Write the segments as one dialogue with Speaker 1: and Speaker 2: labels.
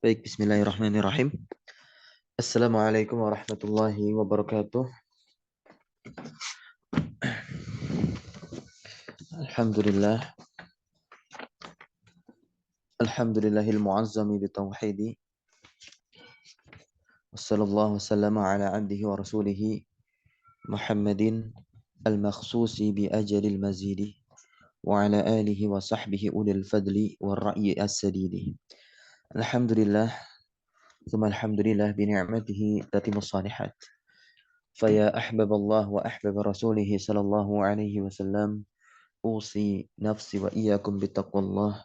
Speaker 1: Baik, bismillahirrahmanirrahim. Assalamualaikum warahmatullahi wabarakatuh. Alhamdulillah. Alhamdulillahil muazzami bitauhidi. Wassallallahu wasallama ala abdihi wa rasulihi Muhammadin al-makhsusi bi ajalil mazidi wa ala alihi wa sahbihi ulil fadli wa ra'yi as-sadidi. Alhamdulillah. Thumma alhamdulillah bi ni'matihi tatimus salihat. Faya ahbaballah wa ahbab rasulihi sallallahu alaihi wasallam. Usi nafsi wa iyyakum bittaqwallah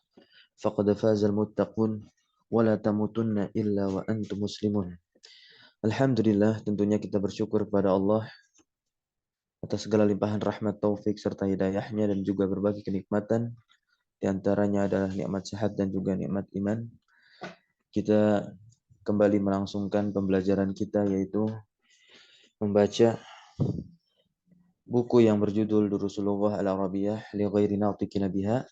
Speaker 1: faqad fazal muttaqun wa la tamutunna illa wa antum muslimun. Alhamdulillah, tentunya kita bersyukur kepada Allah atas segala limpahan rahmat, taufik serta hidayahnya dan juga berbagai kenikmatan. Di antaranya adalah nikmat sehat dan juga nikmat iman. Kita kembali melangsungkan pembelajaran kita, yaitu membaca buku yang berjudul Durusul Lughah Al-Arabiyah li ghairi natiqina biha,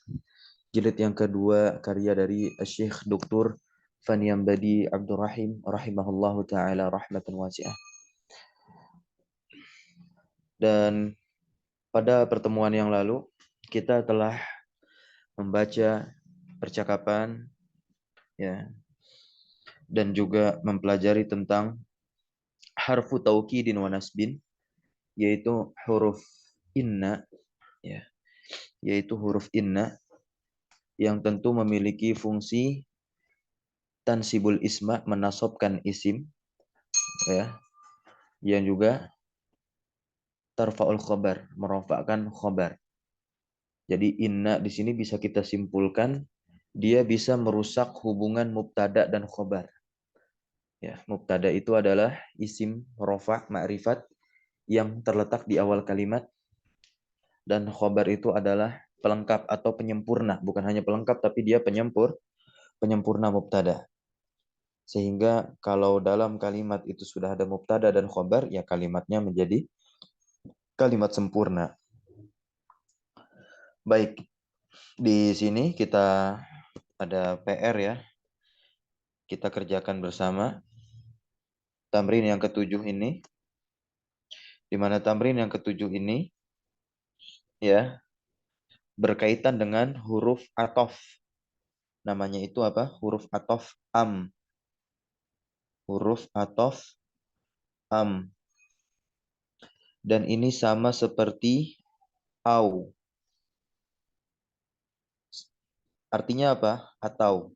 Speaker 1: jilid yang kedua, karya dari Syekh Dr. Faniambadi Abdurrahim rahimahullahu taala rahmatan wasi'ah. Dan pada pertemuan yang lalu kita telah membaca percakapan ya, dan juga mempelajari tentang harfu taukidin wa nasbin, yaitu huruf inna ya, yaitu huruf inna yang tentu memiliki fungsi tansibul isma, menasobkan isim ya, yang juga tarfa'ul khobar, merofakkan khobar. Jadi inna di sini bisa kita simpulkan dia bisa merusak hubungan mubtada dan khobar. Ya, mubtada itu adalah isim rofa ma'rifat yang terletak di awal kalimat, dan khobar itu adalah pelengkap atau penyempurna, bukan hanya pelengkap tapi dia penyempurna mubtada. Sehingga kalau dalam kalimat itu sudah ada mubtada dan khobar, ya kalimatnya menjadi kalimat sempurna. Baik, di sini kita ada PR ya. Kita kerjakan bersama tamrin yang ketujuh ini. Di mana tamrin yang ketujuh ini ya berkaitan dengan huruf atof. Namanya itu apa? Huruf atof am. Huruf atof am. Dan ini sama seperti au. Artinya apa? Atau.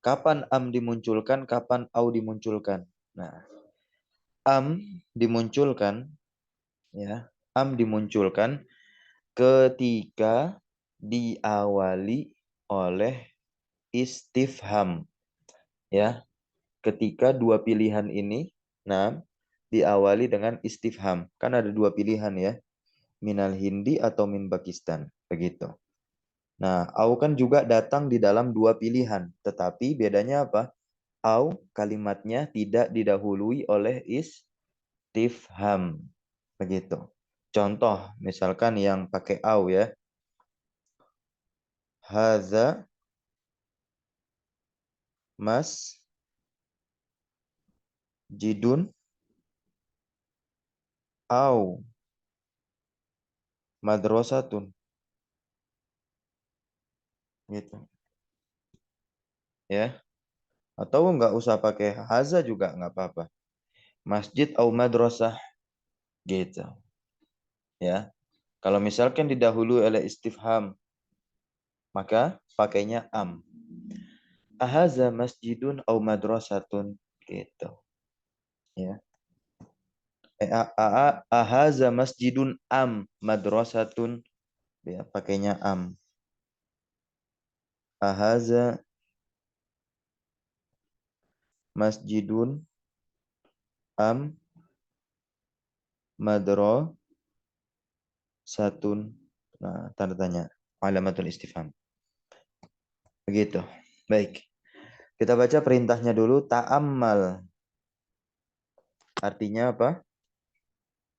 Speaker 1: Kapan am dimunculkan, kapan au dimunculkan. Nah, am dimunculkan ya. Am dimunculkan ketika diawali oleh istifham ya. Ketika dua pilihan ini diawali dengan istifham. Kan ada dua pilihan ya. Minal Hindi atau min Pakistan. Begitu. Nah, au kan juga datang di dalam dua pilihan. Tetapi bedanya apa? Au kalimatnya tidak didahului oleh istifham. Begitu. Contoh, misalkan yang pakai au ya. Haza mas jidun au madrasatun. Gitu. Ya. Atau nggak usah pakai haza juga nggak apa-apa. Masjid au madrasah gitu. Ya. Kalau misalkan didahului oleh istifham, maka pakainya am. Ahaza masjidun au madrasatun gitu. Ya. Ahaza masjidun am madrasatun, ya pakainya am. Ahaza masjidun am madrasatun. Nah, tanda tanya, alamatul istifham. Begitu. Baik. Kita baca perintahnya dulu. Ta'ammal. Artinya apa?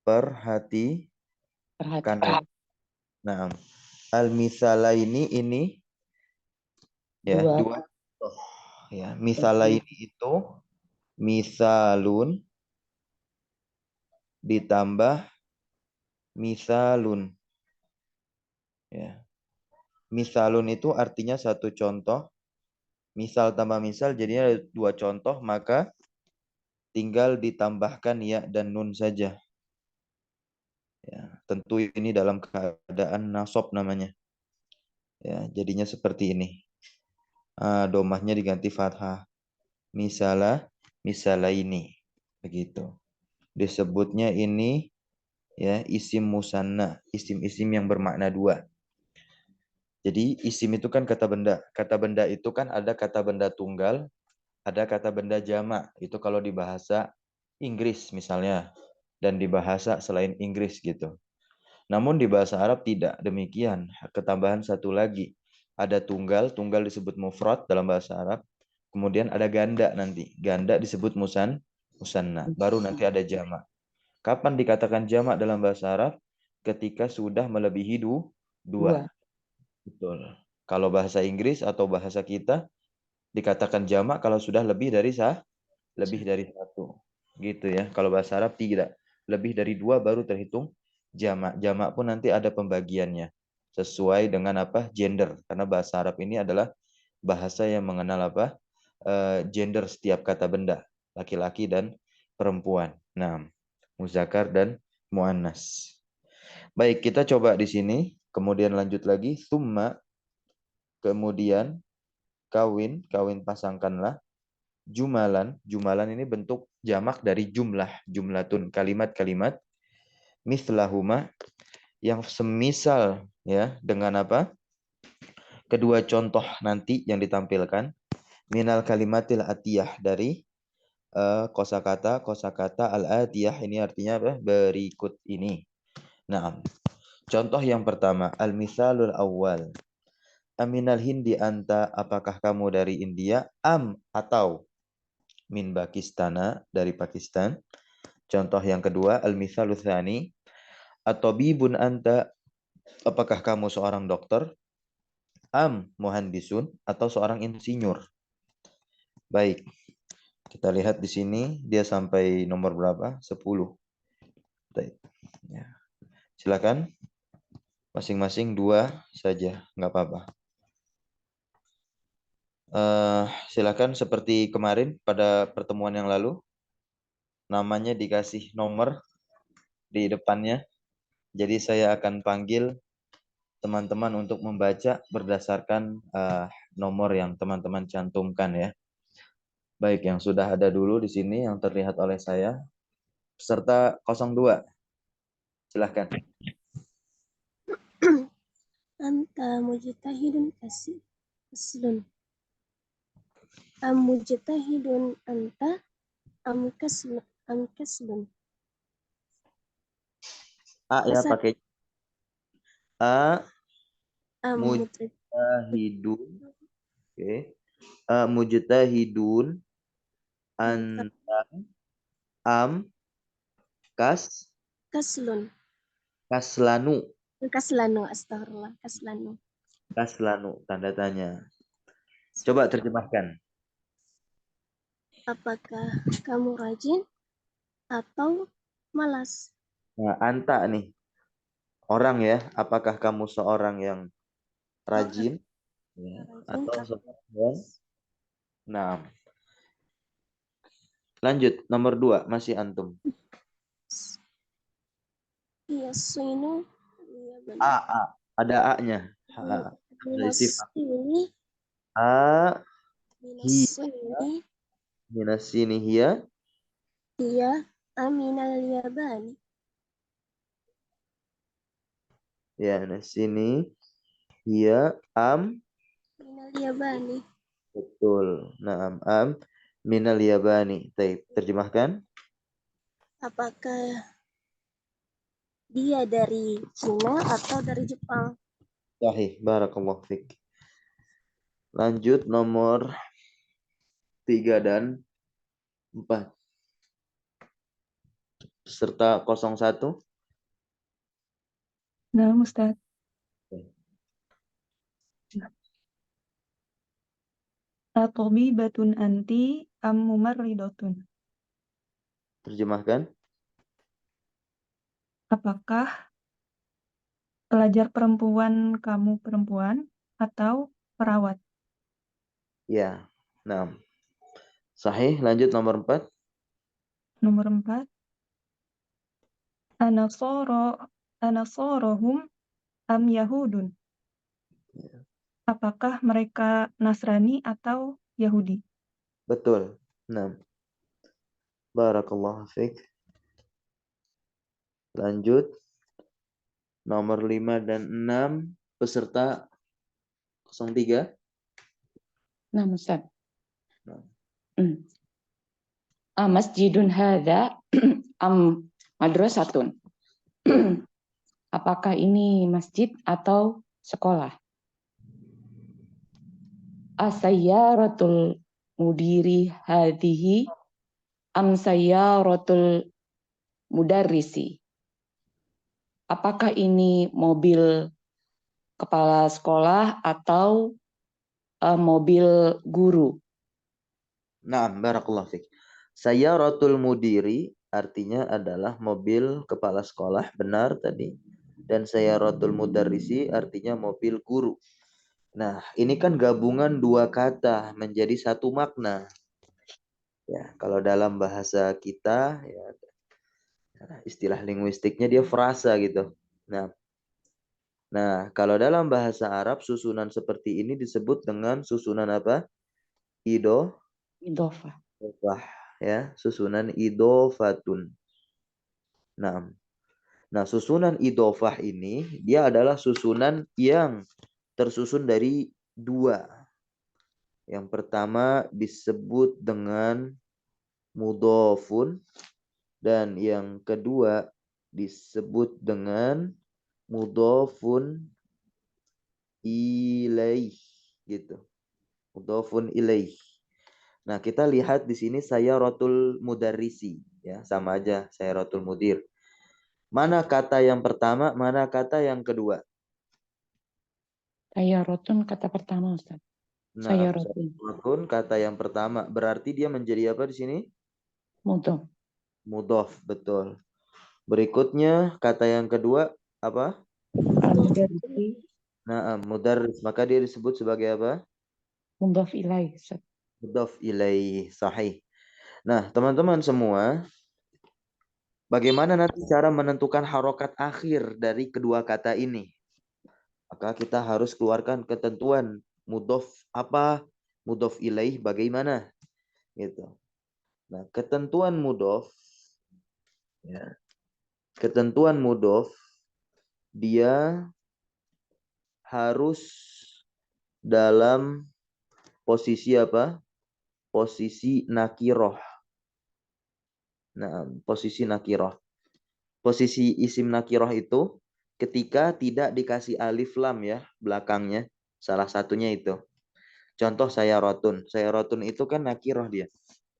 Speaker 1: Perhatikan. Nah, al-misala ini ya
Speaker 2: Dua.
Speaker 1: dua. Ya, misalaini itu misalun ditambah misalun. Ya. Misalun itu artinya satu contoh. Misal tambah misal jadinya ada dua contoh, maka tinggal ditambahkan ya dan nun saja. Ya, tentu ini dalam keadaan nasab namanya. Ya, jadinya seperti ini. Domahnya diganti fathah. Misalah ini. Begitu. Disebutnya ini ya isim musanna, isim-isim yang bermakna dua. Jadi isim itu kan kata benda. Kata benda itu kan ada kata benda tunggal, ada kata benda jamak. Itu kalau di bahasa Inggris misalnya dan di bahasa selain Inggris gitu. Namun di bahasa Arab tidak demikian. Ketambahan satu lagi. Ada tunggal, tunggal disebut mufrad dalam bahasa Arab. Kemudian ada ganda nanti. Ganda disebut musanna. Baru nanti ada jamak. Kapan dikatakan jamak dalam bahasa Arab? Ketika sudah melebihi dua. Betul. Kalau bahasa Inggris atau bahasa kita dikatakan jamak kalau sudah lebih dari satu. Gitu ya. Kalau bahasa Arab tidak. Lebih dari dua baru terhitung jamak. Jamak pun nanti ada pembagiannya. Sesuai dengan apa? Gender. Karena bahasa Arab ini adalah bahasa yang mengenal apa? Gender setiap kata benda. Laki-laki dan perempuan. Nah, muzakkar dan muannas. Baik, kita coba di sini. Kemudian lanjut lagi. Summa. Kemudian kawin pasangkanlah. Jumalan ini bentuk jamak dari jumlatun, kalimat-kalimat mislahuma yang semisal ya dengan apa? Kedua contoh nanti yang ditampilkan minal kalimatil atiyah dari kosakata al-atiyah ini artinya apa? Berikut ini. Nah, contoh yang pertama al-misalul awal. Aminal hindi anta, apakah kamu dari India? Atau min Pakistana, dari Pakistan. Contoh yang kedua, al-mithalu tsani, at-tabibun anta, apakah kamu seorang dokter? Muhandisun, atau seorang insinyur. Baik, kita lihat di sini dia sampai nomor berapa? 10. Baik. Ya. Silakan masing-masing dua saja, nggak apa-apa. Silakan seperti kemarin pada pertemuan yang lalu, namanya dikasih nomor di depannya. Jadi saya akan panggil teman-teman untuk membaca berdasarkan nomor yang teman-teman cantumkan ya. Baik, yang sudah ada dulu di sini yang terlihat oleh saya. Peserta 02. Silahkan.
Speaker 2: Anta mujtahidun kaslun. Mujtahidun anta kaslun.
Speaker 1: Ya pakai A
Speaker 2: Mujtahidun
Speaker 1: mujtahidun. Oke. Mujtahidun anta am kas
Speaker 2: kaslun.
Speaker 1: kaslanu.
Speaker 2: Kaslanu, astagfirullah, kaslanu.
Speaker 1: Kaslanu tanda tanya. Coba terjemahkan.
Speaker 2: Apakah kamu rajin atau malas?
Speaker 1: Nah, anta nih. Orang ya, apakah kamu seorang yang rajin ya, atau seorang yang nah, lanjut nomor 2 masih antum.
Speaker 2: Iya, sinu. Iya
Speaker 1: A,
Speaker 2: benar.
Speaker 1: ada A-nya. Ada
Speaker 2: Minas
Speaker 1: istifham.
Speaker 2: ini,
Speaker 1: A
Speaker 2: minas
Speaker 1: hi
Speaker 2: ini,
Speaker 1: minas sini hiya
Speaker 2: iya, aminal yabani.
Speaker 1: ya minas sini hiya
Speaker 2: Minal yabani.
Speaker 1: betul. Naam minal yabani. Baik, terjemahkan.
Speaker 2: Apakah dia dari Cina atau dari Jepang?
Speaker 1: Sahih, barakallahu fik. Lanjut nomor 3 dan 4. Peserta 01.
Speaker 3: Nah, Ustaz. Atobibatun anti am mumarridatun.
Speaker 1: Terjemahkan.
Speaker 3: Apakah pelajar perempuan kamu perempuan atau perawat?
Speaker 1: Ya. Nah. Sahih. Lanjut nomor 4.
Speaker 3: Nomor 4. Anasorohum am Yahudun. Apakah mereka Nasrani atau Yahudi?
Speaker 1: Betul. Nah. Barakallahu fiik. Lanjut. Nomor 5 dan 6. Peserta 03.
Speaker 4: Nah, Ustaz.
Speaker 1: Nah.
Speaker 4: Masjidun hadza am madrasatun. Apakah ini masjid atau sekolah? Asayyaratul mudiri hadhihi am sayyaratul mudarrisi. Apakah ini mobil kepala sekolah atau mobil guru?
Speaker 1: Nah, barakallahu fiik. Sayyaratul mudiri artinya adalah mobil kepala sekolah, benar tadi. Dan sayyaratul mudarrisi artinya mobil guru. Nah, ini kan gabungan dua kata menjadi satu makna. Ya, kalau dalam bahasa kita ya istilah linguistiknya dia frasa gitu. Nah, kalau dalam bahasa Arab susunan seperti ini disebut dengan susunan apa?
Speaker 4: Idhofah.
Speaker 1: Ya, susunan idhofatun. Nah, susunan idhofah ini dia adalah susunan yang tersusun dari dua. Yang pertama disebut dengan mudhofun dan yang kedua disebut dengan mudhofun ilaih gitu. Mudhofun ilaih. Nah, kita lihat di sini sayyaratul mudarrisi ya, sama aja sayyaratul mudir. Mana kata yang pertama, mana kata yang kedua?
Speaker 4: Sayyarotun kata pertama, Ustaz.
Speaker 1: Nah,
Speaker 4: Sayyarotun
Speaker 1: kata yang pertama berarti dia menjadi apa di sini?
Speaker 4: mudhof.
Speaker 1: Mudhof, betul. Berikutnya kata yang kedua apa?
Speaker 4: Al-mudarrisi
Speaker 1: Nah, mudarris, maka dia disebut sebagai apa?
Speaker 4: mudhof ilaih, Ustaz.
Speaker 1: Mudhof ilaih, sahih. Nah, teman-teman semua, bagaimana nanti cara menentukan harokat akhir dari kedua kata ini? Maka kita harus keluarkan ketentuan mudhof apa, mudhof ilaih bagaimana, gitu. Nah, ketentuan mudhof, ya, ketentuan mudhof dia harus dalam posisi apa? Posisi nakiroh. Nah, posisi nakiroh. Posisi isim nakiroh itu ketika tidak dikasih alif lam ya belakangnya. Salah satunya itu. Contoh saya rotun itu kan nakiroh dia.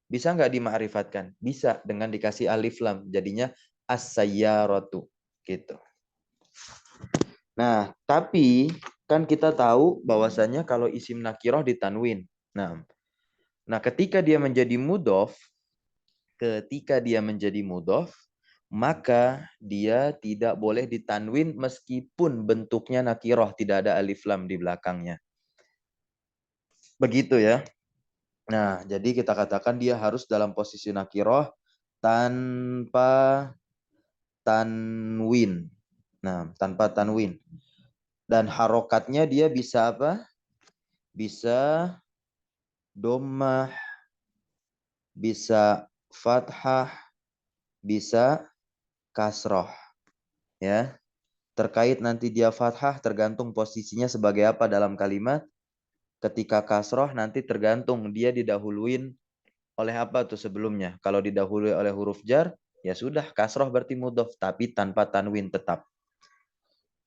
Speaker 1: Bisa nggak dima'rifatkan? Bisa dengan dikasih alif lam. Jadinya as-sayyaratu. Gitu. Nah, tapi kan kita tahu bahwasanya kalau isim nakiroh ditanwin. Nah, ketika dia menjadi mudhof, maka dia tidak boleh ditanwin meskipun bentuknya nakiroh, tidak ada alif lam di belakangnya. Begitu ya. Nah, jadi kita katakan dia harus dalam posisi nakiroh tanpa tanwin. Nah, tanpa tanwin. Dan harokatnya dia bisa apa? Bisa dhammah, bisa fathah, bisa kasroh. Ya. Terkait nanti dia fathah tergantung posisinya sebagai apa dalam kalimat. Ketika kasroh nanti tergantung dia didahuluin oleh apa tuh sebelumnya. Kalau didahului oleh huruf jar, ya sudah kasroh berarti mudhof tapi tanpa tanwin tetap.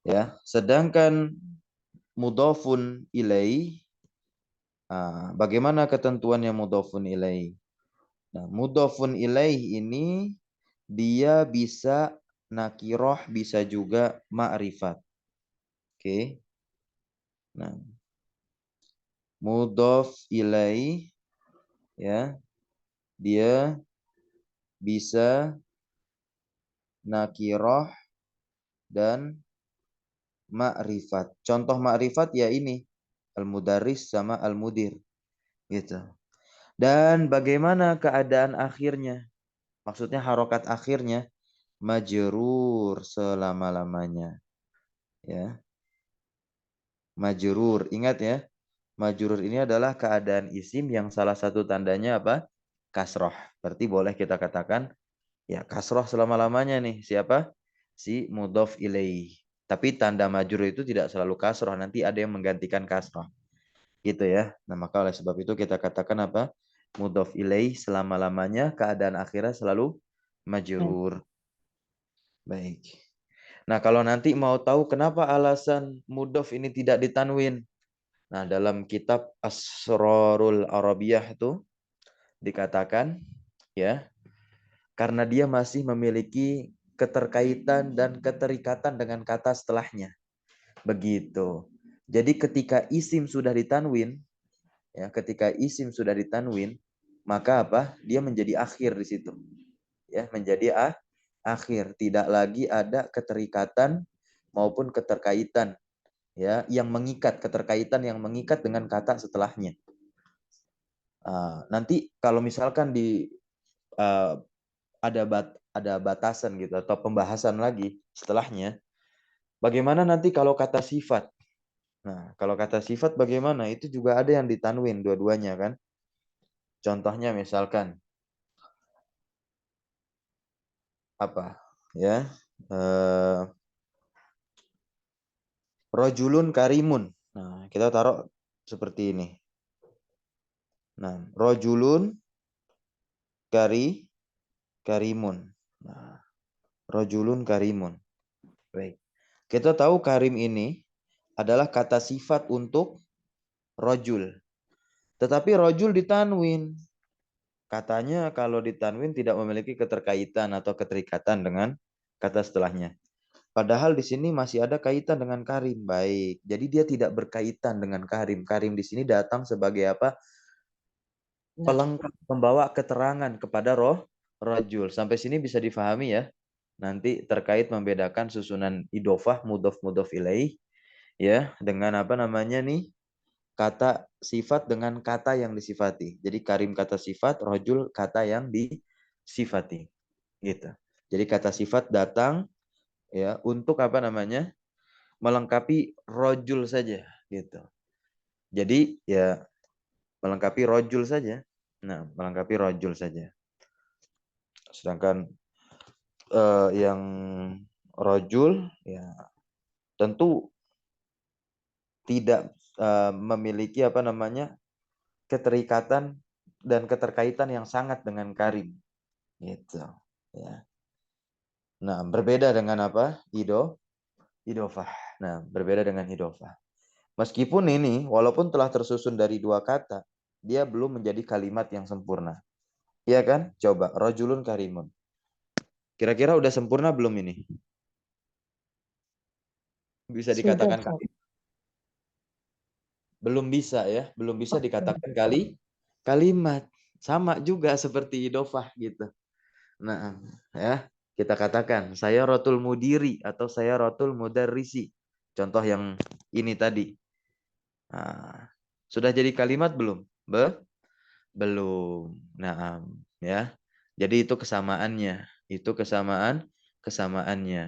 Speaker 1: Ya, sedangkan mudhofun ilai, bagaimana ketentuannya mudhofun ilai? Nah, mudhofun ilai ini dia bisa nakiroh, bisa juga ma'rifat. Oke. Nah, mudhof ilaih, ya, dia bisa nakirah dan ma'rifat. Contoh ma'rifat ya ini, al-mudarris sama al-mudir, gitu. Dan bagaimana keadaan akhirnya? Maksudnya harokat akhirnya majrur selama-lamanya. Ya. Majrur. Ingat ya. Majrur ini adalah keadaan isim yang salah satu tandanya apa? Kasroh. Berarti boleh kita katakan ya kasroh selama-lamanya nih. Siapa? Si mudhof ilaih. Tapi tanda majrur itu tidak selalu kasroh. Nanti ada yang menggantikan kasroh. Gitu ya. Nah, maka oleh sebab itu kita katakan apa? Mudhof ilaih selama-lamanya keadaan akhirnya selalu majrur. Baik. Nah, kalau nanti mau tahu kenapa alasan mudhof ini tidak ditanwin. Nah, dalam kitab Asrarul Arabiyah itu dikatakan ya, karena dia masih memiliki keterkaitan dan keterikatan dengan kata setelahnya. Begitu. Jadi ketika isim sudah ditanwin, ya, ketika isim sudah ditanwin, maka apa? Dia menjadi akhir di situ. Ya, menjadi akhir, tidak lagi ada keterikatan maupun keterkaitan, ya, yang mengikat, keterkaitan yang mengikat dengan kata setelahnya. Nanti kalau misalkan di ada batasan gitu atau pembahasan lagi setelahnya, bagaimana nanti kalau kata sifat? Nah, kalau kata sifat bagaimana? Itu juga ada yang ditanwin dua-duanya kan? Contohnya misalkan apa? Ya, rojulun karimun. Nah, kita taruh seperti ini. Nah, rojulun karimun. Nah, rojulun karimun. Baik. Kita tahu karim ini adalah kata sifat untuk rojul. Tetapi rojul ditanwin. Katanya kalau ditanwin tidak memiliki keterkaitan atau keterikatan dengan kata setelahnya. Padahal di sini masih ada kaitan dengan karim. Baik. Jadi dia tidak berkaitan dengan karim. Karim di sini datang sebagai apa? Pelengkap, membawa keterangan kepada rojul. Sampai sini bisa difahami ya. Nanti terkait membedakan susunan idofah, mudhof ilaih, ya, dengan apa namanya nih? Kata sifat dengan kata yang disifati. Jadi karim kata sifat, rojul kata yang disifati. Gitu. Jadi kata sifat datang ya untuk apa namanya? Melengkapi rojul saja gitu. Jadi ya melengkapi rojul saja. Nah, melengkapi rojul saja. Sedangkan yang rojul ya tentu tidak memiliki apa namanya? Keterikatan dan keterkaitan yang sangat dengan karim gitu ya. Nah, berbeda dengan apa? Idofah. Nah, berbeda dengan idofah. Meskipun ini walaupun telah tersusun dari dua kata, dia belum menjadi kalimat yang sempurna. Iya kan? Coba rajulun karimun. Kira-kira udah sempurna belum ini? Bisa dikatakan
Speaker 4: Sudah,
Speaker 1: kalimat? Belum bisa ya, belum bisa
Speaker 4: Oke.
Speaker 1: dikatakan kalimat. Sama juga seperti idofah gitu. Nah, ya, kita katakan saya rotul mudiri atau saya rotul mudarrisi. Contoh yang ini tadi. Nah, sudah jadi kalimat belum? Belum. Nah, ya. Jadi itu kesamaannya. Itu kesamaannya.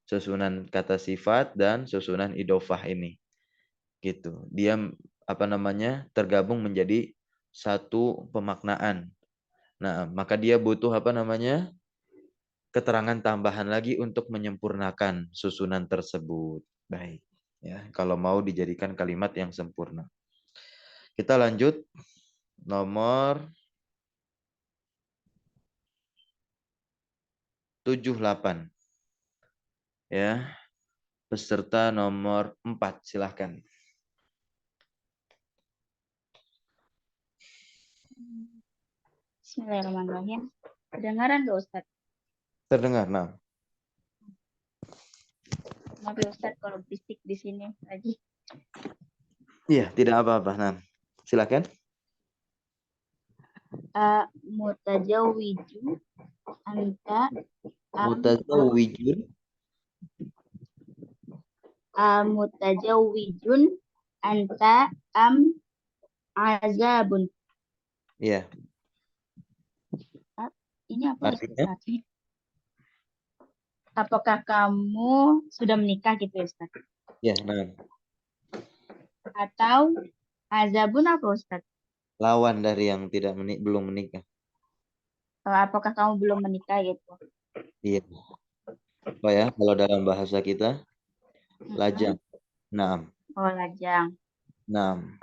Speaker 1: Susunan kata sifat dan susunan idofah ini. Gitu. Dia apa namanya? Tergabung menjadi satu pemaknaan. Nah, maka dia butuh apa namanya? Keterangan tambahan lagi untuk menyempurnakan susunan tersebut. Baik. Ya, kalau mau dijadikan kalimat yang sempurna. Kita lanjut nomor 78. Ya. Peserta nomor 4, silahkan.
Speaker 5: Bismillahirrahmanirrahim. Kedengaran nggak Ustaz?
Speaker 1: Terdengar, nah.
Speaker 5: Maaf ya Ustaz kalau berisik di sini lagi.
Speaker 1: Iya, tidak apa-apa, nah. Silakan.
Speaker 5: Mutajawwijun anta
Speaker 1: Mutazawwijun.
Speaker 5: mutajawwijun anta azabun.
Speaker 1: Ya,
Speaker 5: Ini apa
Speaker 1: artinya?
Speaker 5: Ustaz? Apakah kamu sudah menikah gitu ya Ustaz?
Speaker 1: Ya, nah.
Speaker 5: Atau azabun apa Ustaz?
Speaker 1: Lawan dari yang belum menikah.
Speaker 5: Apakah kamu belum menikah gitu?
Speaker 1: Iya. Apa ya? Kalau dalam bahasa kita, lajang. Naam.
Speaker 5: Oh, lajang.
Speaker 1: Naam.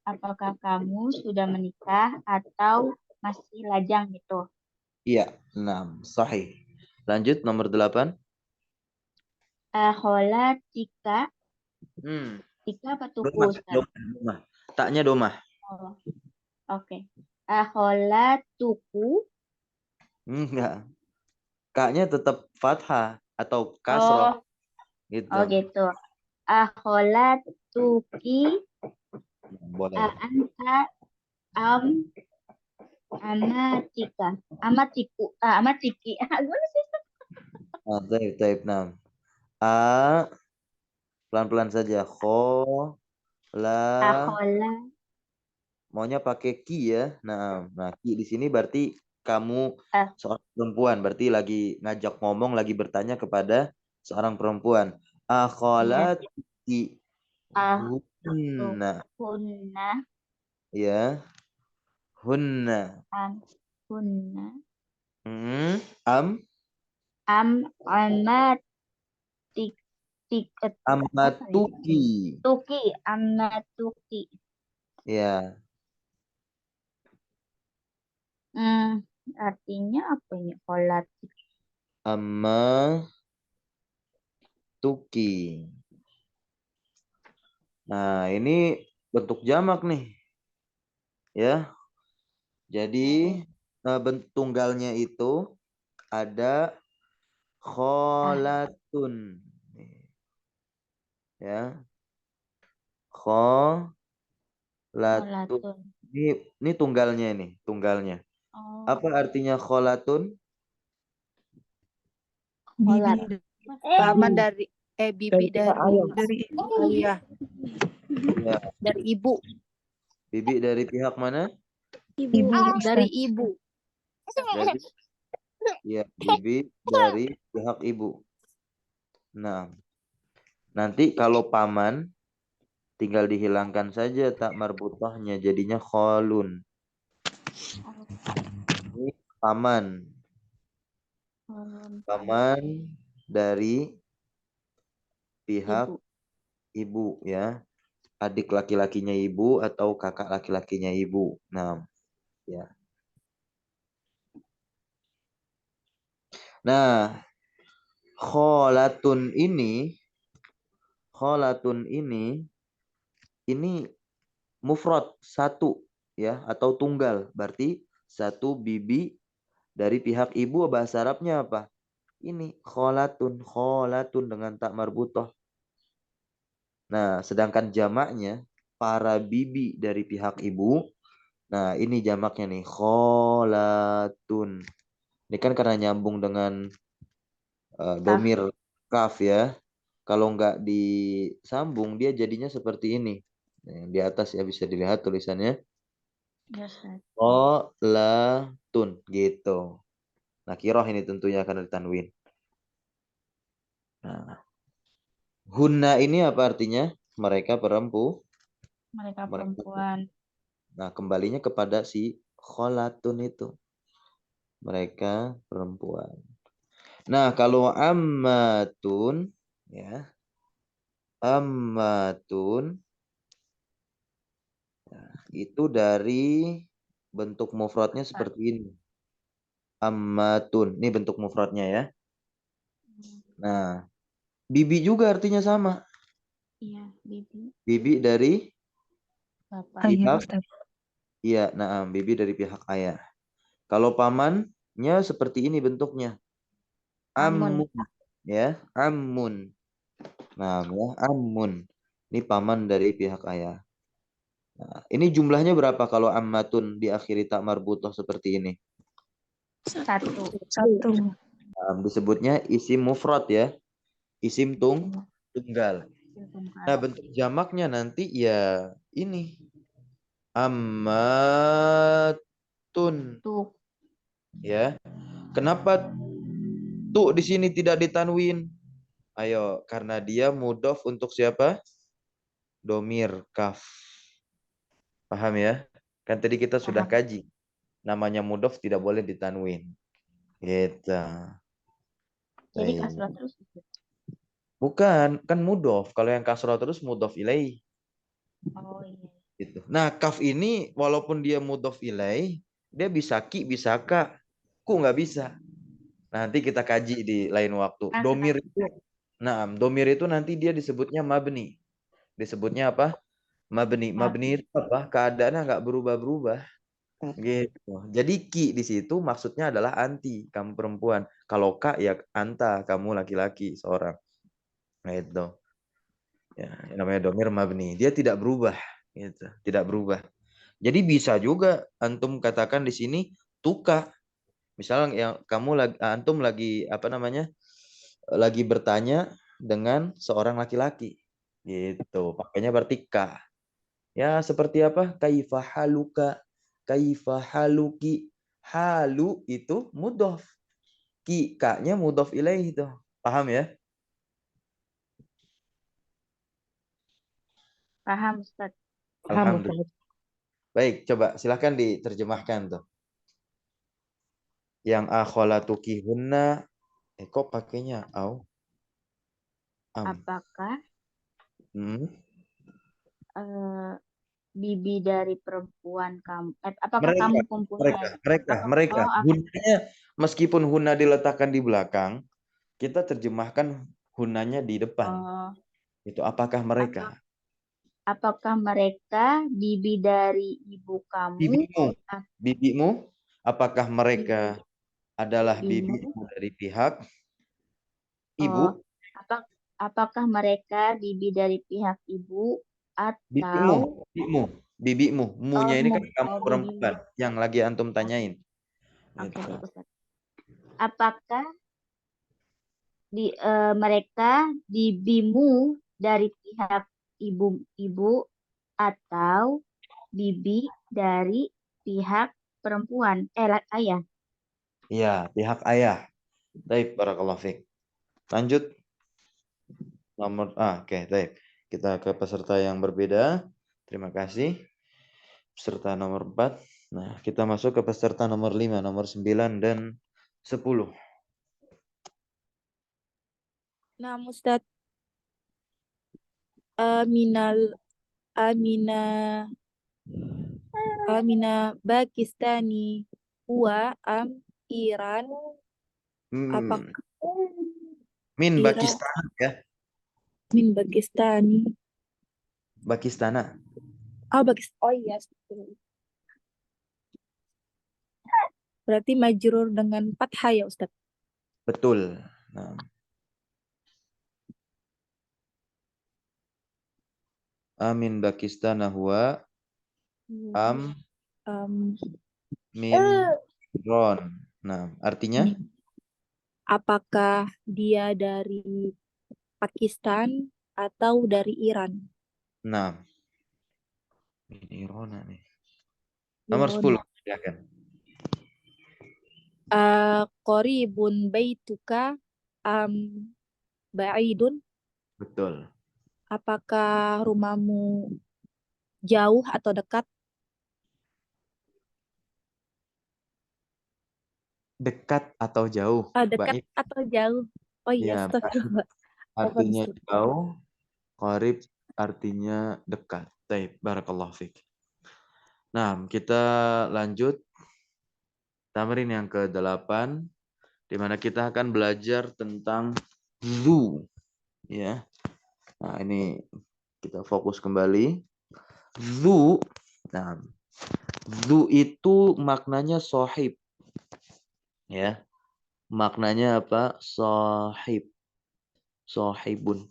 Speaker 5: Apakah kamu sudah menikah atau masih lajang gitu?
Speaker 1: Iya, naam. Sahih. Lanjut nomor 8.
Speaker 5: Khola tika apa tuku
Speaker 1: Domah,
Speaker 5: Ustaz?
Speaker 1: domah. Taknya domah.
Speaker 5: Oh, oke. Khola tuku.
Speaker 1: Enggak. Kaknya tetap fathah atau kasroh. Gitu.
Speaker 5: Oh gitu. Khola tuki
Speaker 1: Boleh.
Speaker 5: anta amatika. Amatiki. Gimana sih?
Speaker 1: Taib, naam. Pelan-pelan saja.
Speaker 5: Khola.
Speaker 1: Maunya pakai ki ya. Nah, ki di sini berarti kamu seorang perempuan, berarti lagi ngajak ngomong, lagi bertanya kepada seorang perempuan. Akholati hunna.
Speaker 5: Hunna.
Speaker 1: Ya. Hunna.
Speaker 5: Hunna.
Speaker 1: Amatuki.
Speaker 5: Amatuki.
Speaker 1: Ya.
Speaker 5: Artinya apa ini? Kholat.
Speaker 1: Amatuki. Nah, ini bentuk jamak nih. Ya. Jadi tunggalnya itu ada kholatun. Ya. Kholatun. Ini tunggalnya nih, tunggalnya. Apa artinya kholatun?
Speaker 3: Bibi
Speaker 6: Paman dari bibi
Speaker 4: Dari pihak ayah.
Speaker 3: dari
Speaker 6: ayah.
Speaker 1: Ya.
Speaker 6: Dari ibu.
Speaker 1: Bibi dari pihak mana?
Speaker 3: ibu
Speaker 6: Dari
Speaker 3: Ustaz.
Speaker 6: ibu.
Speaker 1: Bibi dari pihak ibu. Nah, nanti kalau paman tinggal dihilangkan saja tak marbutahnya, jadinya kholun. Ini paman. Paman dari pihak ibu ya. Adik laki-lakinya ibu atau kakak laki-lakinya ibu. Nah, ya. Nah, kholatun ini mufrad satu ya atau tunggal. Berarti satu bibi dari pihak ibu. Bahasa Arabnya apa? Ini kholatun dengan tak marbutah. Nah, sedangkan jamaknya para bibi dari pihak ibu. Nah, ini jamaknya nih kholatun. Ini kan karena nyambung dengan domir kaf ya. Kalau nggak disambung dia jadinya seperti ini. Nah, yang di atas ya bisa dilihat tulisannya. Kholatun gitu. Nah, kiroh ini tentunya akan ditanwin. Nah, hunna ini apa artinya? Mereka perempuan. Nah, kembalinya kepada si kholatun itu. Mereka perempuan. Nah, kalau ammatun ya. Ammatun itu dari bentuk mufradnya seperti ini. Ammatun. Ini bentuk mufradnya ya. Nah, bibi juga artinya sama.
Speaker 5: Iya, bibi.
Speaker 1: Bibi dari
Speaker 3: Ayah
Speaker 1: pihak.
Speaker 3: Ustaz.
Speaker 1: Iya, nah, bibi dari pihak ayah. Kalau pamannya seperti ini bentuknya. Ammun. Ya, ammun. Nah, ya, ammun. Ini paman dari pihak ayah. Nah, ini jumlahnya berapa kalau ammatun diakhiri tak marbutoh seperti ini?
Speaker 5: Satu.
Speaker 3: Satu.
Speaker 1: Disebutnya isim mufrad ya. Isim tunggal. Nah, bentuk jamaknya nanti ya ini. Ammatun.
Speaker 5: Tuh.
Speaker 1: Ya. Kenapa tuh di sini tidak ditanwin? Ayo, karena dia mudhof untuk siapa? Domir kaf. Paham ya? Kan tadi kita sudah
Speaker 5: Paham.
Speaker 1: kaji. Namanya mudhof tidak boleh ditanwin. Gitu.
Speaker 5: Jadi
Speaker 1: Baik.
Speaker 5: kasroh terus.
Speaker 1: Bukan, kan mudhof. Kalau yang kasroh terus mudhof ilaih.
Speaker 5: Oh iya.
Speaker 1: Gitu. Nah, kaf ini walaupun dia mudhof ilaih, dia bisa ki, bisa ka. Ku nggak bisa. Nanti kita kaji di lain waktu.
Speaker 5: Nah,
Speaker 1: Domir itu, domir itu nanti dia disebutnya mabni. Disebutnya apa? Mabni. Mabni itu apa? Keadaannya nggak berubah-berubah. Gitu. Jadi ki di situ maksudnya adalah anti, kamu perempuan. Kalau ka ya anta, kamu laki-laki seorang. Nah itu. Ya, yang namanya domir mabni. Dia tidak berubah, gitu. Tidak berubah. Jadi bisa juga antum katakan di sini tuka. Misalnya yang antum lagi apa namanya? Lagi bertanya dengan seorang laki-laki. Gitu. Pakainya berarti ka. Ya, seperti apa? Kaifa haluka? Kaifa haluki? Halu itu mudhof. Ki, ka-nya mudhof ilaih itu. Paham ya?
Speaker 5: paham Ustaz.
Speaker 4: Paham,
Speaker 1: Alhamdulillah.
Speaker 4: Ustaz.
Speaker 1: Baik, coba silahkan diterjemahkan tuh. Yang akholatuki hunna. Kok pakainya au?
Speaker 5: Apakah
Speaker 1: Hmm.
Speaker 5: bibi dari perempuan kamu? Apakah
Speaker 1: Mereka,
Speaker 5: kamu mempunyai?
Speaker 1: mereka.
Speaker 5: Oh,
Speaker 1: Hunanya, meskipun hunna diletakkan di belakang, kita terjemahkan hunanya di depan.
Speaker 5: oh,
Speaker 1: Itu apakah mereka?
Speaker 5: apakah mereka bibi dari ibu kamu?
Speaker 1: Bibimu, bibimu, apakah mereka
Speaker 5: Bibi-
Speaker 1: adalah
Speaker 5: bibimu?
Speaker 1: bibimu dari pihak ibu?
Speaker 5: Oh, apakah mereka bibi dari pihak ibu
Speaker 1: Bibimu,
Speaker 5: atau
Speaker 1: bibimu. Munya ini kan kamu
Speaker 5: bibimu?
Speaker 1: perempuan yang lagi antum tanyain.
Speaker 5: Oke,
Speaker 1: Gitu.
Speaker 5: baik Ustaz. Apakah mereka bibimu dari pihak ibu atau bibi dari pihak perempuan ayah?
Speaker 1: Iya, pihak ayah. Baik, barakallahu fiik. Lanjut oke, baik. Kita ke peserta yang berbeda. Terima kasih. Peserta nomor 4. Nah, kita masuk ke peserta nomor 5, nomor 9 dan 10.
Speaker 6: Nah, Ustaz, Aminal Amina Amina Pakistani huwa am Iran
Speaker 1: Hmm,
Speaker 6: apakah
Speaker 1: min
Speaker 6: Iran
Speaker 1: Pakistan ya.
Speaker 6: min Pakistani
Speaker 1: Pakistana.
Speaker 6: Oh iya, berarti majrur dengan fathah ya Ustaz.
Speaker 1: Betul. Nah, amin Pakistan huwa am
Speaker 6: Um,
Speaker 1: min Iran. Nah, artinya
Speaker 6: apakah dia dari Pakistan atau dari Iran?
Speaker 1: nah, min Iran nih. Nomor
Speaker 6: Iran.
Speaker 1: 10 silakan.
Speaker 6: Qoribun baituka am ba'idun?
Speaker 1: Betul.
Speaker 6: Apakah rumahmu jauh atau dekat?
Speaker 1: Dekat atau jauh?
Speaker 6: Dekat
Speaker 1: Baik.
Speaker 6: atau jauh? Oh iya,
Speaker 1: Ya,
Speaker 6: astagfirullah.
Speaker 1: artinya jauh, qarib artinya dekat. Baik, barakallahu fiik. Nah, kita lanjut tamrin yang ke-8 di mana kita akan belajar tentang zu, ya. Nah, ini kita fokus kembali. Zu. Nah, zu itu maknanya sahib. Ya. Maknanya apa? Sahib. Sahibun.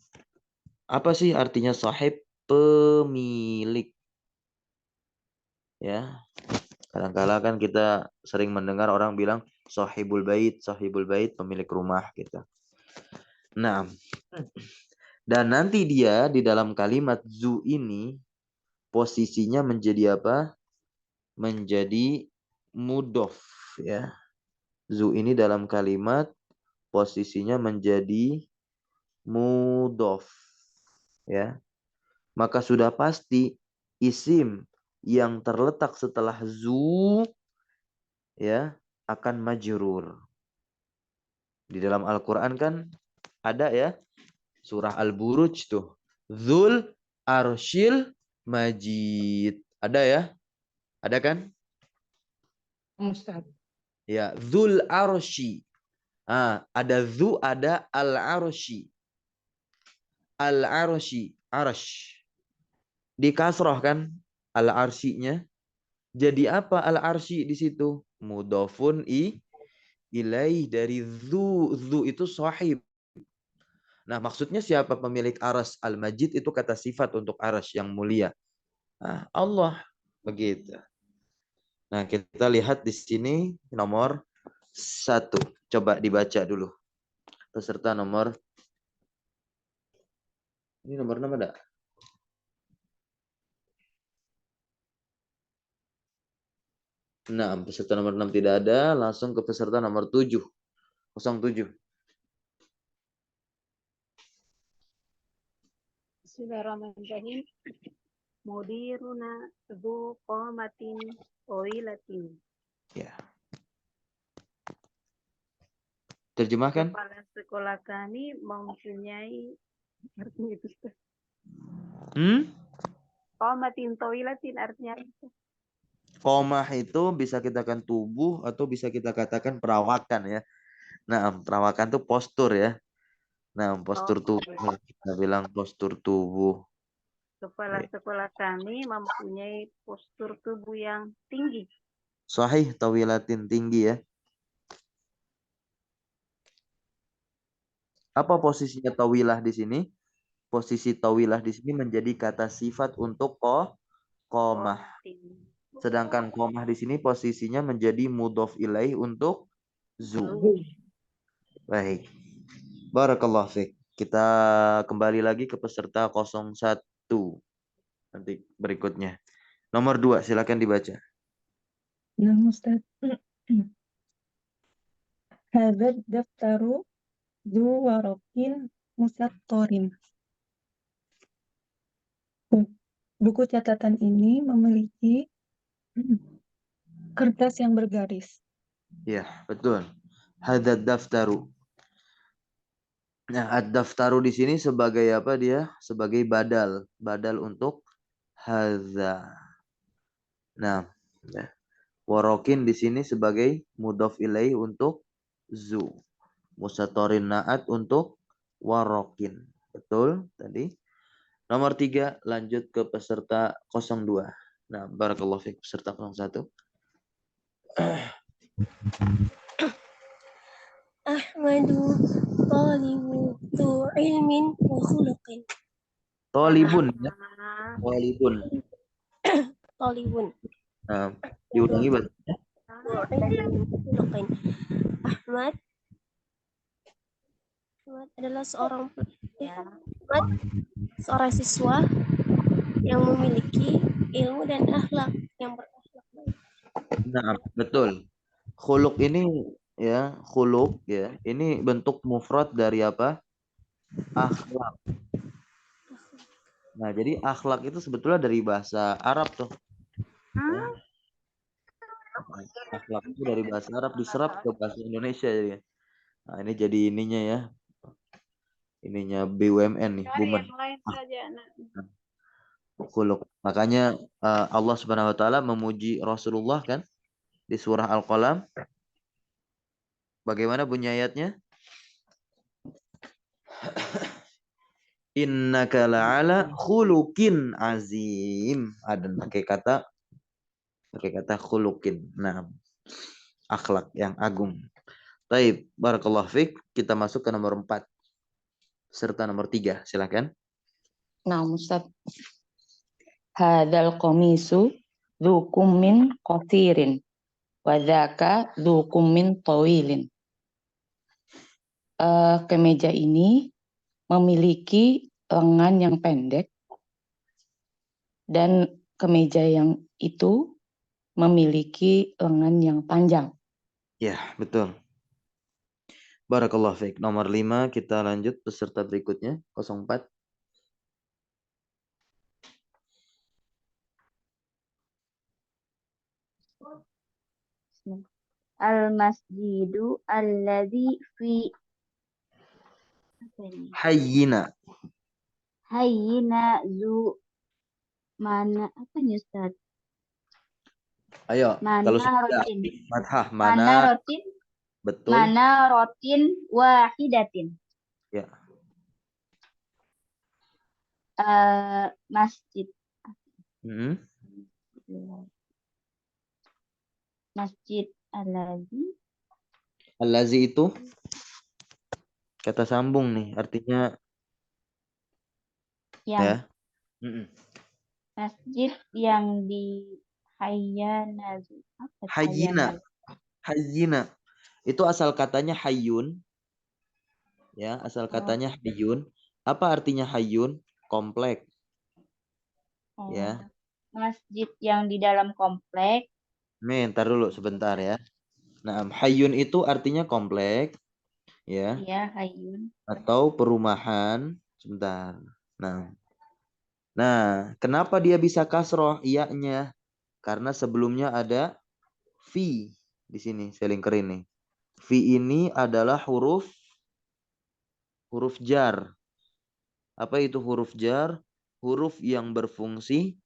Speaker 1: Apa sih artinya sahib? Pemilik. Ya, kadang-kala kan kita sering mendengar orang bilang sahibul bait, pemilik rumah gitu. Nah, dan nanti dia di dalam kalimat zu ini posisinya menjadi apa? Menjadi mudhof ya. Zu ini dalam kalimat posisinya menjadi mudhof ya. Maka sudah pasti isim yang terletak setelah zu ya akan majrur. Di dalam Al-Qur'an kan ada ya surah Al-Buruj tuh. Dzul Arsyil Majid. Ada ya? Ada kan?
Speaker 4: Ustaz.
Speaker 1: Ya, Dzul Arsy. Ada dzu, ada Al-Arsy. Al-Arsy, Arsh. Di kasroh kan Al-Arsy-nya. Jadi apa Al-Arsy di situ? Mudhofun ilaih dari dzu. Dzu itu sahib. Nah, maksudnya siapa pemilik aras al-majid itu kata sifat untuk aras yang mulia. Nah, Allah begitu. Nah, kita lihat di sini nomor 1. Coba dibaca dulu. Peserta nomor ini nomor 6 ada? Nah, peserta nomor 6 tidak ada, langsung ke peserta nomor 7. 07.
Speaker 3: Bismillahirrahmanirrahim. Mudiruna dzu qamatin tawilatin.
Speaker 1: Ya. Terjemahkan.
Speaker 3: Kepala sekolah kami mempunyai artinya itu. Ustaz. Qamatin tawilatin artinya itu.
Speaker 1: Qomah itu bisa kita katakan tubuh atau bisa kita katakan perawakan ya. Nah, perawakan itu postur ya. Nah, postur tubuh. Kita bilang postur tubuh.
Speaker 3: Kepala sekolah kami mempunyai postur tubuh yang tinggi.
Speaker 1: Sahih tawilatin tinggi ya. Apa posisinya tawilah di sini? Posisi tawilah di sini menjadi kata sifat untuk qomah. Sedangkan qomah di sini posisinya menjadi mudhof ilaih untuk zu. Baik. Barakallahu fiik. Kita kembali lagi ke peserta 01 nanti berikutnya. Nomor 2 silakan dibaca.
Speaker 4: Nah, Ustaz. Hadzal daftaru dzu warakin musattorin. Buku catatan ini memiliki kertas yang bergaris.
Speaker 1: Ya, betul. Hadzal daftaru. Nah, ad-daftaru di sini sebagai apa dia? Sebagai badal. Badal untuk hadza. Nah, ya. Warokin di sini sebagai mudhof ilaih untuk zu. Musatorin naat untuk warokin. Betul tadi. Nomor 3 lanjut ke peserta 02. Nah, barakallahu fiik peserta 01.
Speaker 2: Ahmadu talibu tu ilmin wa khuluqin.
Speaker 1: Tolibun ya. Tolibun.
Speaker 2: Talibun
Speaker 1: Nah, diulangi bacanya.
Speaker 2: tu ilmin wa khuluqin. Ahmad adalah seorang seorang siswa yang memiliki ilmu dan akhlak yang berakhlak baik.
Speaker 1: Nah, betul. Khuluk ini ya, khuluk ya. Ini bentuk mufrad dari apa? Akhlak. Nah, jadi akhlak itu sebetulnya dari bahasa Arab tuh. Ya. Akhlak itu dari bahasa Arab diserap ke bahasa Indonesia jadi. Nah, ini jadi ininya ya. Ininya BUMN nih, Bumen. Khuluk. Makanya Allah Subhanahu wa taala memuji Rasulullah kan di surah Al-Qalam. Bagaimana bunyi ayatnya? Innaka la'ala khuluqin azim. Ada pakai kata khuluqin. Nah, akhlak yang agung. Baik, barakallahu fiik. Kita masuk ke nomor 4. Serta nomor 3, silakan.
Speaker 4: Nah, Ustaz. Hadzal qamisu
Speaker 7: dzu kummin qasirin wa dzaka dzu kummin tawilin. Kemeja ini memiliki lengan yang pendek dan kemeja yang itu memiliki lengan yang panjang.
Speaker 1: Ya, betul. Barakallahu fiik. Nomor 5 kita lanjut peserta berikutnya 04.
Speaker 5: Al-masjidu alladzi fi
Speaker 1: Hayyina.
Speaker 5: hayyina zu mana apa nih Ustaz?
Speaker 1: Ayo, kalau sudah
Speaker 5: Manarotin.
Speaker 1: mathah mana?
Speaker 5: Manarotin.
Speaker 1: Betul.
Speaker 5: Manarotin wahidatin.
Speaker 1: Ya.
Speaker 5: Masjid. Masjid alladzi.
Speaker 1: Allazi itu kata sambung nih, artinya
Speaker 5: Yang
Speaker 1: ya.
Speaker 5: masjid yang di Hayyana. Apa
Speaker 1: Hayyina. Hayyina. Itu asal katanya hayyun. Ya, asal katanya hayyun. Apa artinya hayyun? Komplek. Ya.
Speaker 5: Masjid yang di dalam komplek.
Speaker 1: Ntar dulu sebentar ya. Nah, hayyun itu artinya komplek. Ya.
Speaker 5: Iya, hayyun.
Speaker 1: Atau perumahan. Sebentar. Nah, kenapa dia bisa kasroh iya-nya? Karena sebelumnya ada fi di sini, saya lingkerin nih. Fi ini adalah huruf jar. Apa itu huruf jar? Huruf yang berfungsi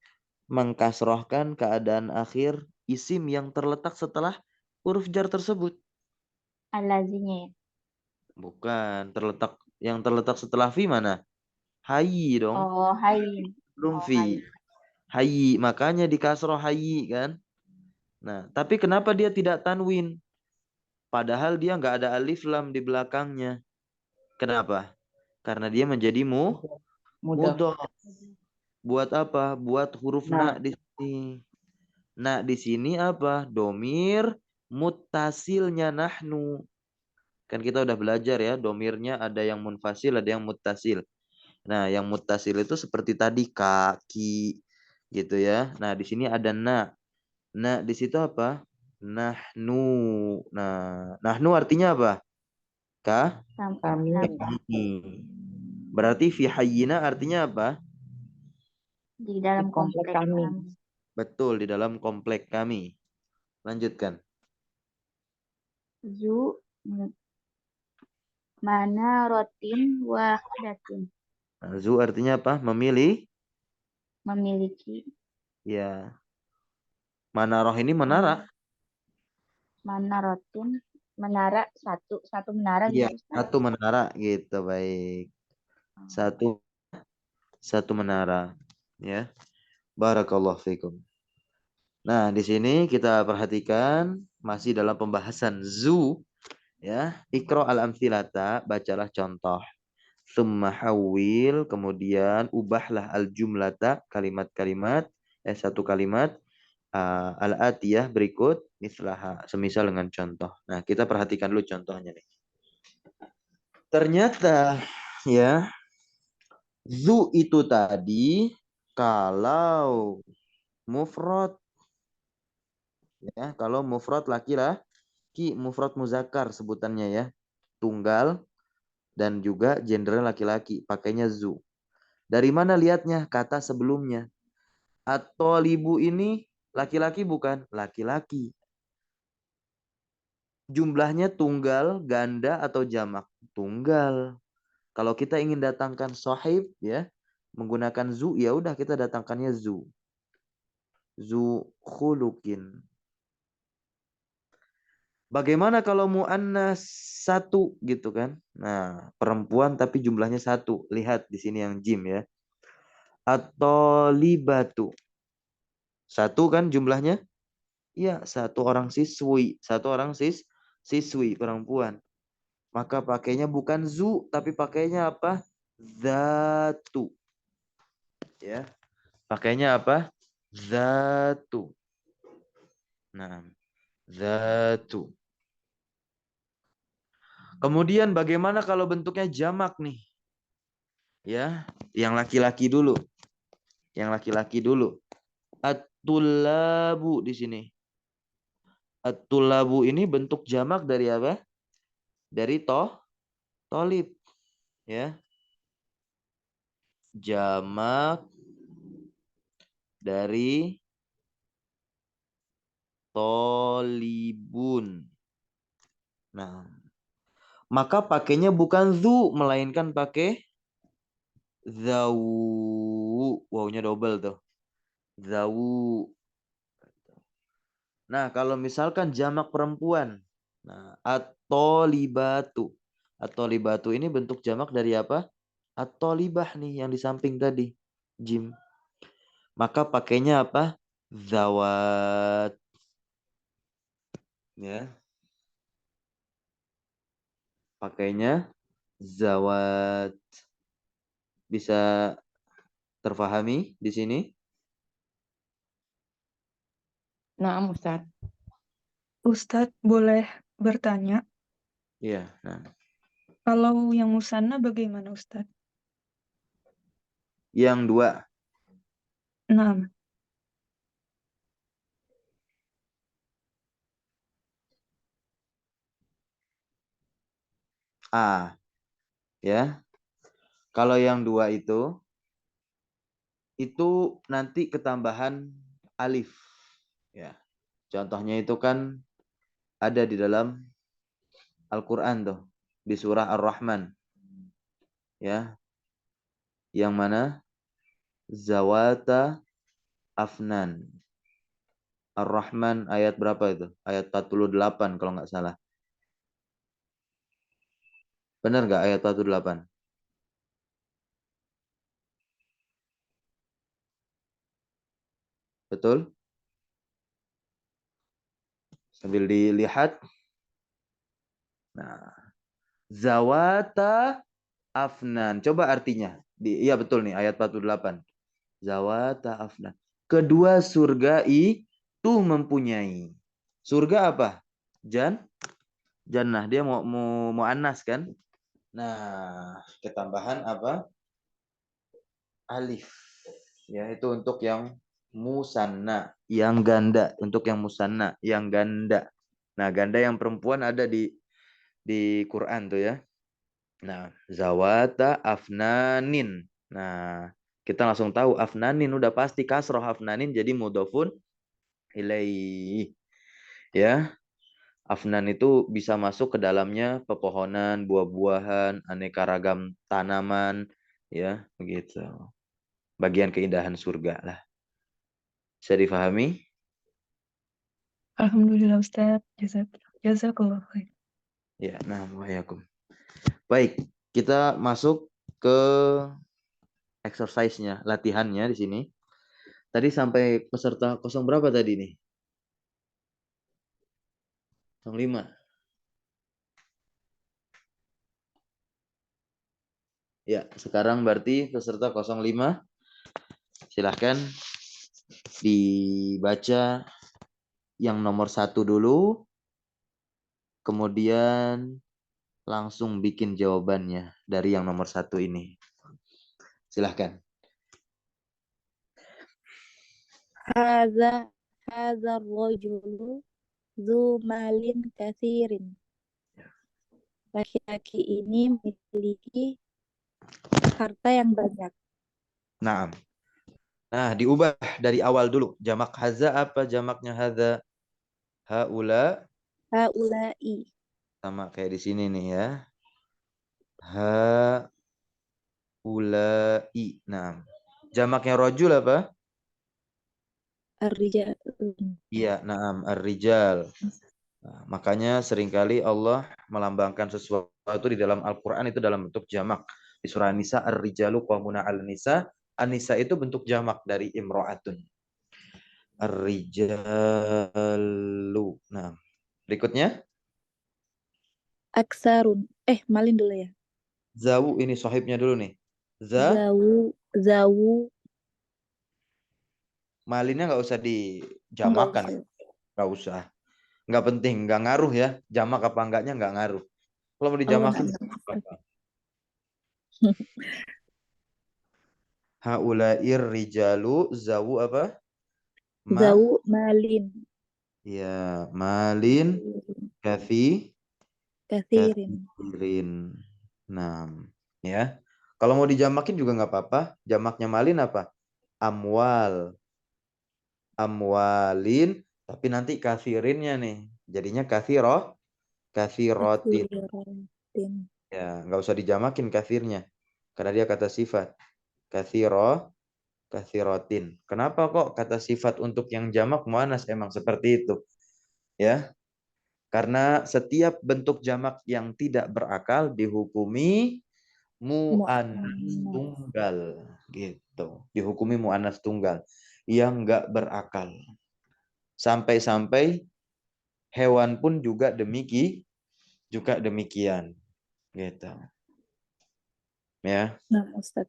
Speaker 1: mengkasrohkan keadaan akhir isim yang terletak setelah huruf jar tersebut.
Speaker 5: Alazinya ya?
Speaker 1: Bukan, yang terletak setelah fi mana? Hayyi dong.
Speaker 5: Oh, hayyi.
Speaker 1: Belum fi. Hayyi, makanya dikasroh hayyi kan. Nah, tapi kenapa dia tidak tanwin? Padahal dia nggak ada alif lam di belakangnya. Kenapa? Karena dia menjadi mudhaf. Buat apa? Buat huruf na di sini. Nah, di sini apa? Domir muttasilnya nahnu. Kan kita udah belajar ya, domirnya ada yang munfasil, ada yang muttasil. Nah, yang muttasil itu seperti tadi kaki gitu ya. Nah, di sini ada na. Nah, di situ apa? Nahnu. Nah, nahnu artinya apa?
Speaker 7: Kami.
Speaker 1: Berarti fi hayyina artinya apa?
Speaker 5: Di dalam komplek kami.
Speaker 1: Betul, di dalam komplek kami. Lanjutkan.
Speaker 5: Zu manarotin wahidatin.
Speaker 1: Nah, zu artinya apa?
Speaker 5: Memiliki.
Speaker 1: Ya. Manaroh ini menara.
Speaker 5: Manarotin, menara satu menara
Speaker 1: Iya,
Speaker 5: gitu.
Speaker 1: satu menara gitu, baik. Satu menara, ya. Barakallahu fikum. Nah, di sini kita perhatikan masih dalam pembahasan zu, ya. Iqra al-amthilata, bacalah contoh. Tsumma hawwil, kemudian ubahlah al-jumlata, kalimat-kalimat, satu kalimat al-atiyah berikut mislaha, semisal dengan contoh. Nah, kita perhatikan dulu contohnya nih. Ternyata ya, zu itu tadi kalau mufrad ya, kalau mufrad laki-laki, mufrad muzakkar sebutannya ya, tunggal dan juga gender laki-laki, pakainya zu. Dari mana lihatnya? Kata sebelumnya. At-thalibu ini laki-laki bukan? Laki-laki. Jumlahnya tunggal, ganda atau jamak? Tunggal. Kalau kita ingin datangkan sahib ya, menggunakan zu, ya udah kita datangkannya zu. Zu khulukin. Bagaimana kalau muannas satu gitu kan? Nah, perempuan tapi jumlahnya satu. Lihat di sini yang jim ya. At-thalibatu. Satu kan jumlahnya? Iya, satu orang siswi. Satu orang siswi perempuan. Maka pakainya bukan zu, tapi pakainya apa? Zatu. Ya. Pakainya apa? Zatu. Nah, zatu. Kemudian bagaimana kalau bentuknya jamak nih? Ya, yang laki-laki dulu. Yang laki-laki dulu. At-tullabu di sini. At-tullabu ini bentuk jamak dari apa? Dari tolib. Ya. Jamak dari tolibun. Nah, maka pakainya bukan zu, melainkan pakai zawu. Wawunya double tuh. Zawu. Nah, kalau misalkan jamak perempuan. Nah, at-tolibatu. At-tolibatu ini bentuk jamak dari apa? At-tolibah nih yang di samping tadi. Jim. Maka pakainya apa? Zawat. Ya. Pakainya zawat. Bisa terfahami di sini?
Speaker 7: Naam Ustaz.
Speaker 4: Ustadz, boleh bertanya?
Speaker 1: Iya. Nah,
Speaker 4: Kalau yang musanna bagaimana Ustadz?
Speaker 1: yang dua.
Speaker 4: Nah,
Speaker 1: A. Ya. Kalau yang dua itu nanti ketambahan alif. Ya. Contohnya itu kan ada di dalam Al-Quran tuh. Di surah Ar-Rahman. Ya. Yang mana? Zawata afnan. Ar-Rahman ayat berapa itu? Ayat 48 kalau nggak salah. Benar nggak ayat 48? Betul? Sambil dilihat. Nah, zawata afnan. Coba artinya. Iya betul nih ayat 48. Zawata afnan. Kedua surga itu mempunyai. Surga apa? Jannah. Dia mau anas kan? Nah, ketambahan apa? Alif. Ya, itu untuk yang musanna, yang ganda. Untuk yang musanna, yang ganda. Nah, ganda yang perempuan ada di Quran tuh ya. Nah, zawata afnanin. Nah, kita langsung tahu afnanin udah pasti kasroh afnanin jadi mudhofun ilaihi. Ya. Afnan itu bisa masuk ke dalamnya pepohonan, buah-buahan, aneka ragam tanaman, ya, begitu. Bagian keindahan surga lah. Bisa difahami?
Speaker 4: Alhamdulillah Ustadz. Jazakallah khair.
Speaker 1: Ya, nah, wayakum. Baik, kita masuk ke exercise-nya, latihannya di sini. Tadi sampai peserta kosong berapa tadi nih? 05. Ya, sekarang berarti peserta 05. Silahkan dibaca yang nomor 1 dulu. Kemudian langsung bikin jawabannya dari yang nomor 1 ini. Silahkan.
Speaker 6: Hadza rajulu dzu malin katsirin. Laki-laki ini memiliki harta yang banyak.
Speaker 1: Nah, diubah dari awal dulu. Jamak haza apa jamaknya haza? Haula.
Speaker 6: Haulai.
Speaker 1: Sama kayak di sini nih ya. Haulai. Nah, jamaknya rojul apa?
Speaker 6: Ar-rijal.
Speaker 1: Iya, naam, ar-rijal. Nah, makanya seringkali Allah melambangkan sesuatu di dalam Al-Quran itu dalam bentuk jamak. Di surah An-Nisa, ar-rijalu qawmuna al-nisa. An-Nisa itu bentuk jamak dari imro'atun. Ar-rijalu. Nah, berikutnya.
Speaker 6: Aksarun. Malin dulu ya.
Speaker 1: Zawu ini sahibnya dulu nih.
Speaker 6: Zawu.
Speaker 1: Malinnya nggak usah
Speaker 6: Enggak
Speaker 1: dijamakan.
Speaker 6: usah.
Speaker 1: Nggak usah. Nggak penting, nggak ngaruh ya. Jamak apa enggaknya nggak ngaruh. Kalau mau
Speaker 6: Oh,
Speaker 1: dijamakin,
Speaker 6: enggak
Speaker 1: nggak
Speaker 6: Ustaz.
Speaker 1: apa-apa. Haulair rijalu zawu apa?
Speaker 6: Zau malin
Speaker 1: Ya, malin kafi
Speaker 6: kathirin.
Speaker 1: kathirin. Nah, ya. Kalau mau dijamakin juga nggak apa-apa. Jamaknya malin apa? Amwal. Amwalin, tapi nanti kathirinnya nih. Jadinya kathirotin.
Speaker 6: Kathiratin.
Speaker 1: Ya, nggak usah dijamakin kathirnya. Karena dia kata sifat. Kathirotin. Kenapa kok kata sifat untuk yang jamak muannas emang seperti itu? Ya, karena setiap bentuk jamak yang tidak berakal dihukumi muannas
Speaker 6: Mu'annas.
Speaker 1: tunggal gitu. Dihukumi muannas tunggal yang nggak berakal. Sampai-sampai hewan pun juga demikian gitu. Ya,
Speaker 6: Nah, Ustaz.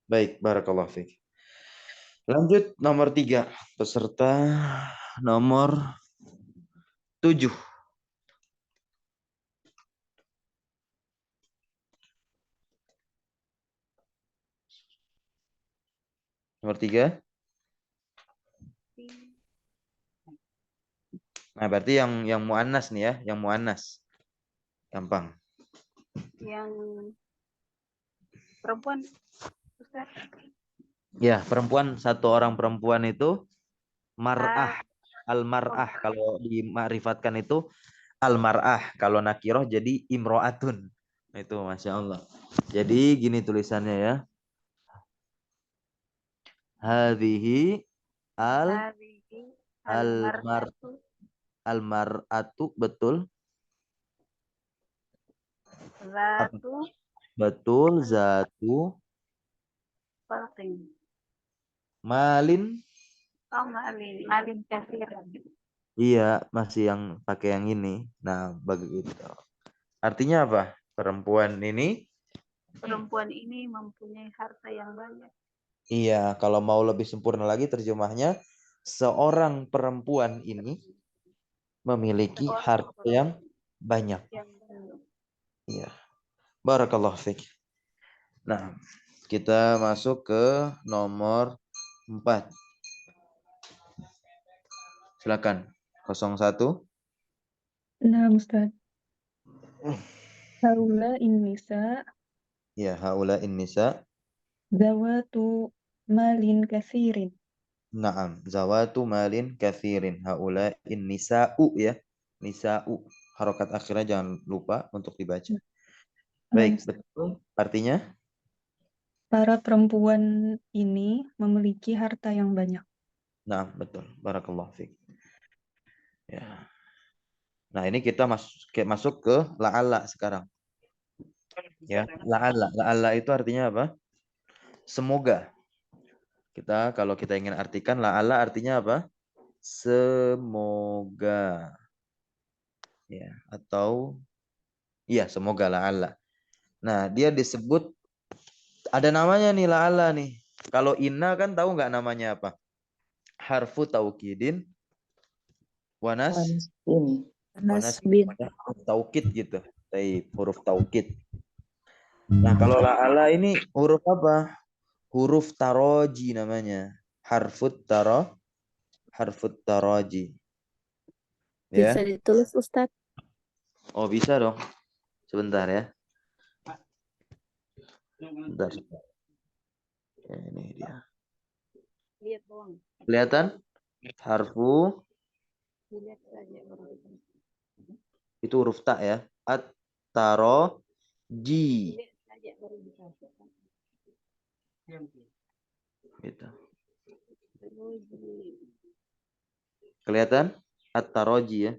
Speaker 1: baik, barakallahu fiik. Lanjut nomor 3, peserta nomor 7. Nomor 3. Nah, berarti yang muannas nih ya, yang muannas. Gampang.
Speaker 3: Yang perempuan, Ustaz.
Speaker 1: Ya, perempuan, satu orang perempuan itu mar'ah. Al-mar'ah kalau dima'rifatkan itu al-mar'ah. Kalau nakiroh jadi imro'atun. Itu Masya Allah. Jadi gini tulisannya ya. Hadhihi
Speaker 3: Hadhihi
Speaker 1: al-mar
Speaker 3: al-mar'atu
Speaker 1: al-mar'atu, betul.
Speaker 3: zatu
Speaker 1: Betul, zatu
Speaker 3: falqin.
Speaker 1: malin.
Speaker 3: Oh, malin kathiran.
Speaker 1: Iya, masih yang pakai yang ini. Nah, begitu. Artinya apa? Perempuan ini,
Speaker 3: Perempuan ini mempunyai harta yang banyak.
Speaker 1: iya, kalau mau lebih sempurna lagi terjemahnya, seorang perempuan ini memiliki harta yang banyak.
Speaker 3: Yang banyak.
Speaker 1: Iya. Barakallahu fiik. Nah, kita masuk ke nomor 4. Silakan. 01.
Speaker 4: Nah, Ustaz. Haula innisa
Speaker 1: Ya, haula innisa.
Speaker 4: zawatu malin kathirin.
Speaker 1: Naam, zawatu malin kathirin. Haula nisa'u ya. Nisa'u. Harokat akhirnya jangan lupa untuk dibaca. Baik,
Speaker 4: Ustaz.
Speaker 1: betul. Artinya?
Speaker 4: Para perempuan ini memiliki harta yang banyak.
Speaker 1: Nah, betul. Barakallahu fiik. Ya. Nah, ini kita masuk ke la'alla sekarang. Ya, la'alla. La'alla itu artinya apa? Semoga. Kalau kita ingin artikan la'alla artinya apa? Semoga. Ya, atau iya, semoga la'alla. Nah, dia disebut ada namanya nih la'alla nih. Kalau inna kan tahu nggak namanya apa? Harfu taukidin wanas
Speaker 7: Ini.
Speaker 1: wanas
Speaker 6: Nasbin.
Speaker 1: huruf taukid gitu. Huruf taukid. Nah, kalau la'alla ini huruf apa? Huruf taroji namanya. Harfut taroji.
Speaker 6: Bisa
Speaker 1: Ya.
Speaker 6: ditulis, Ustaz.
Speaker 1: Oh, bisa dong. Sebentar ya. Bentar. Ya, ini dia.
Speaker 3: Lihat doang.
Speaker 1: Kelihatan? Harfu
Speaker 3: Dilihat saja.
Speaker 1: itu huruf ta ya. At-taroji.
Speaker 3: Lihat saja baru dikasih.
Speaker 1: Gitu.
Speaker 3: Terus
Speaker 1: Kelihatan? At-taroji ya.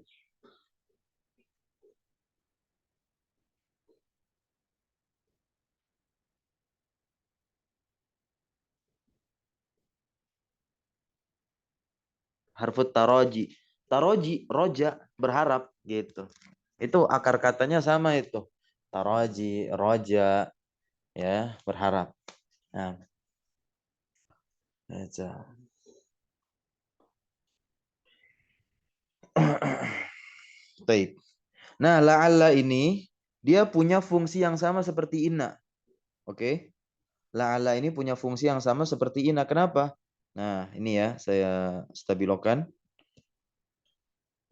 Speaker 1: Harfut taroji. Taroji, roja, berharap gitu. Itu akar katanya sama itu. Taroji, roja, ya, berharap. Nah, baca. Baik. Nah, la'alla ini dia punya fungsi yang sama seperti inna. Oke. La'alla ini punya fungsi yang sama seperti inna. Kenapa? Nah, ini ya saya stabilokan.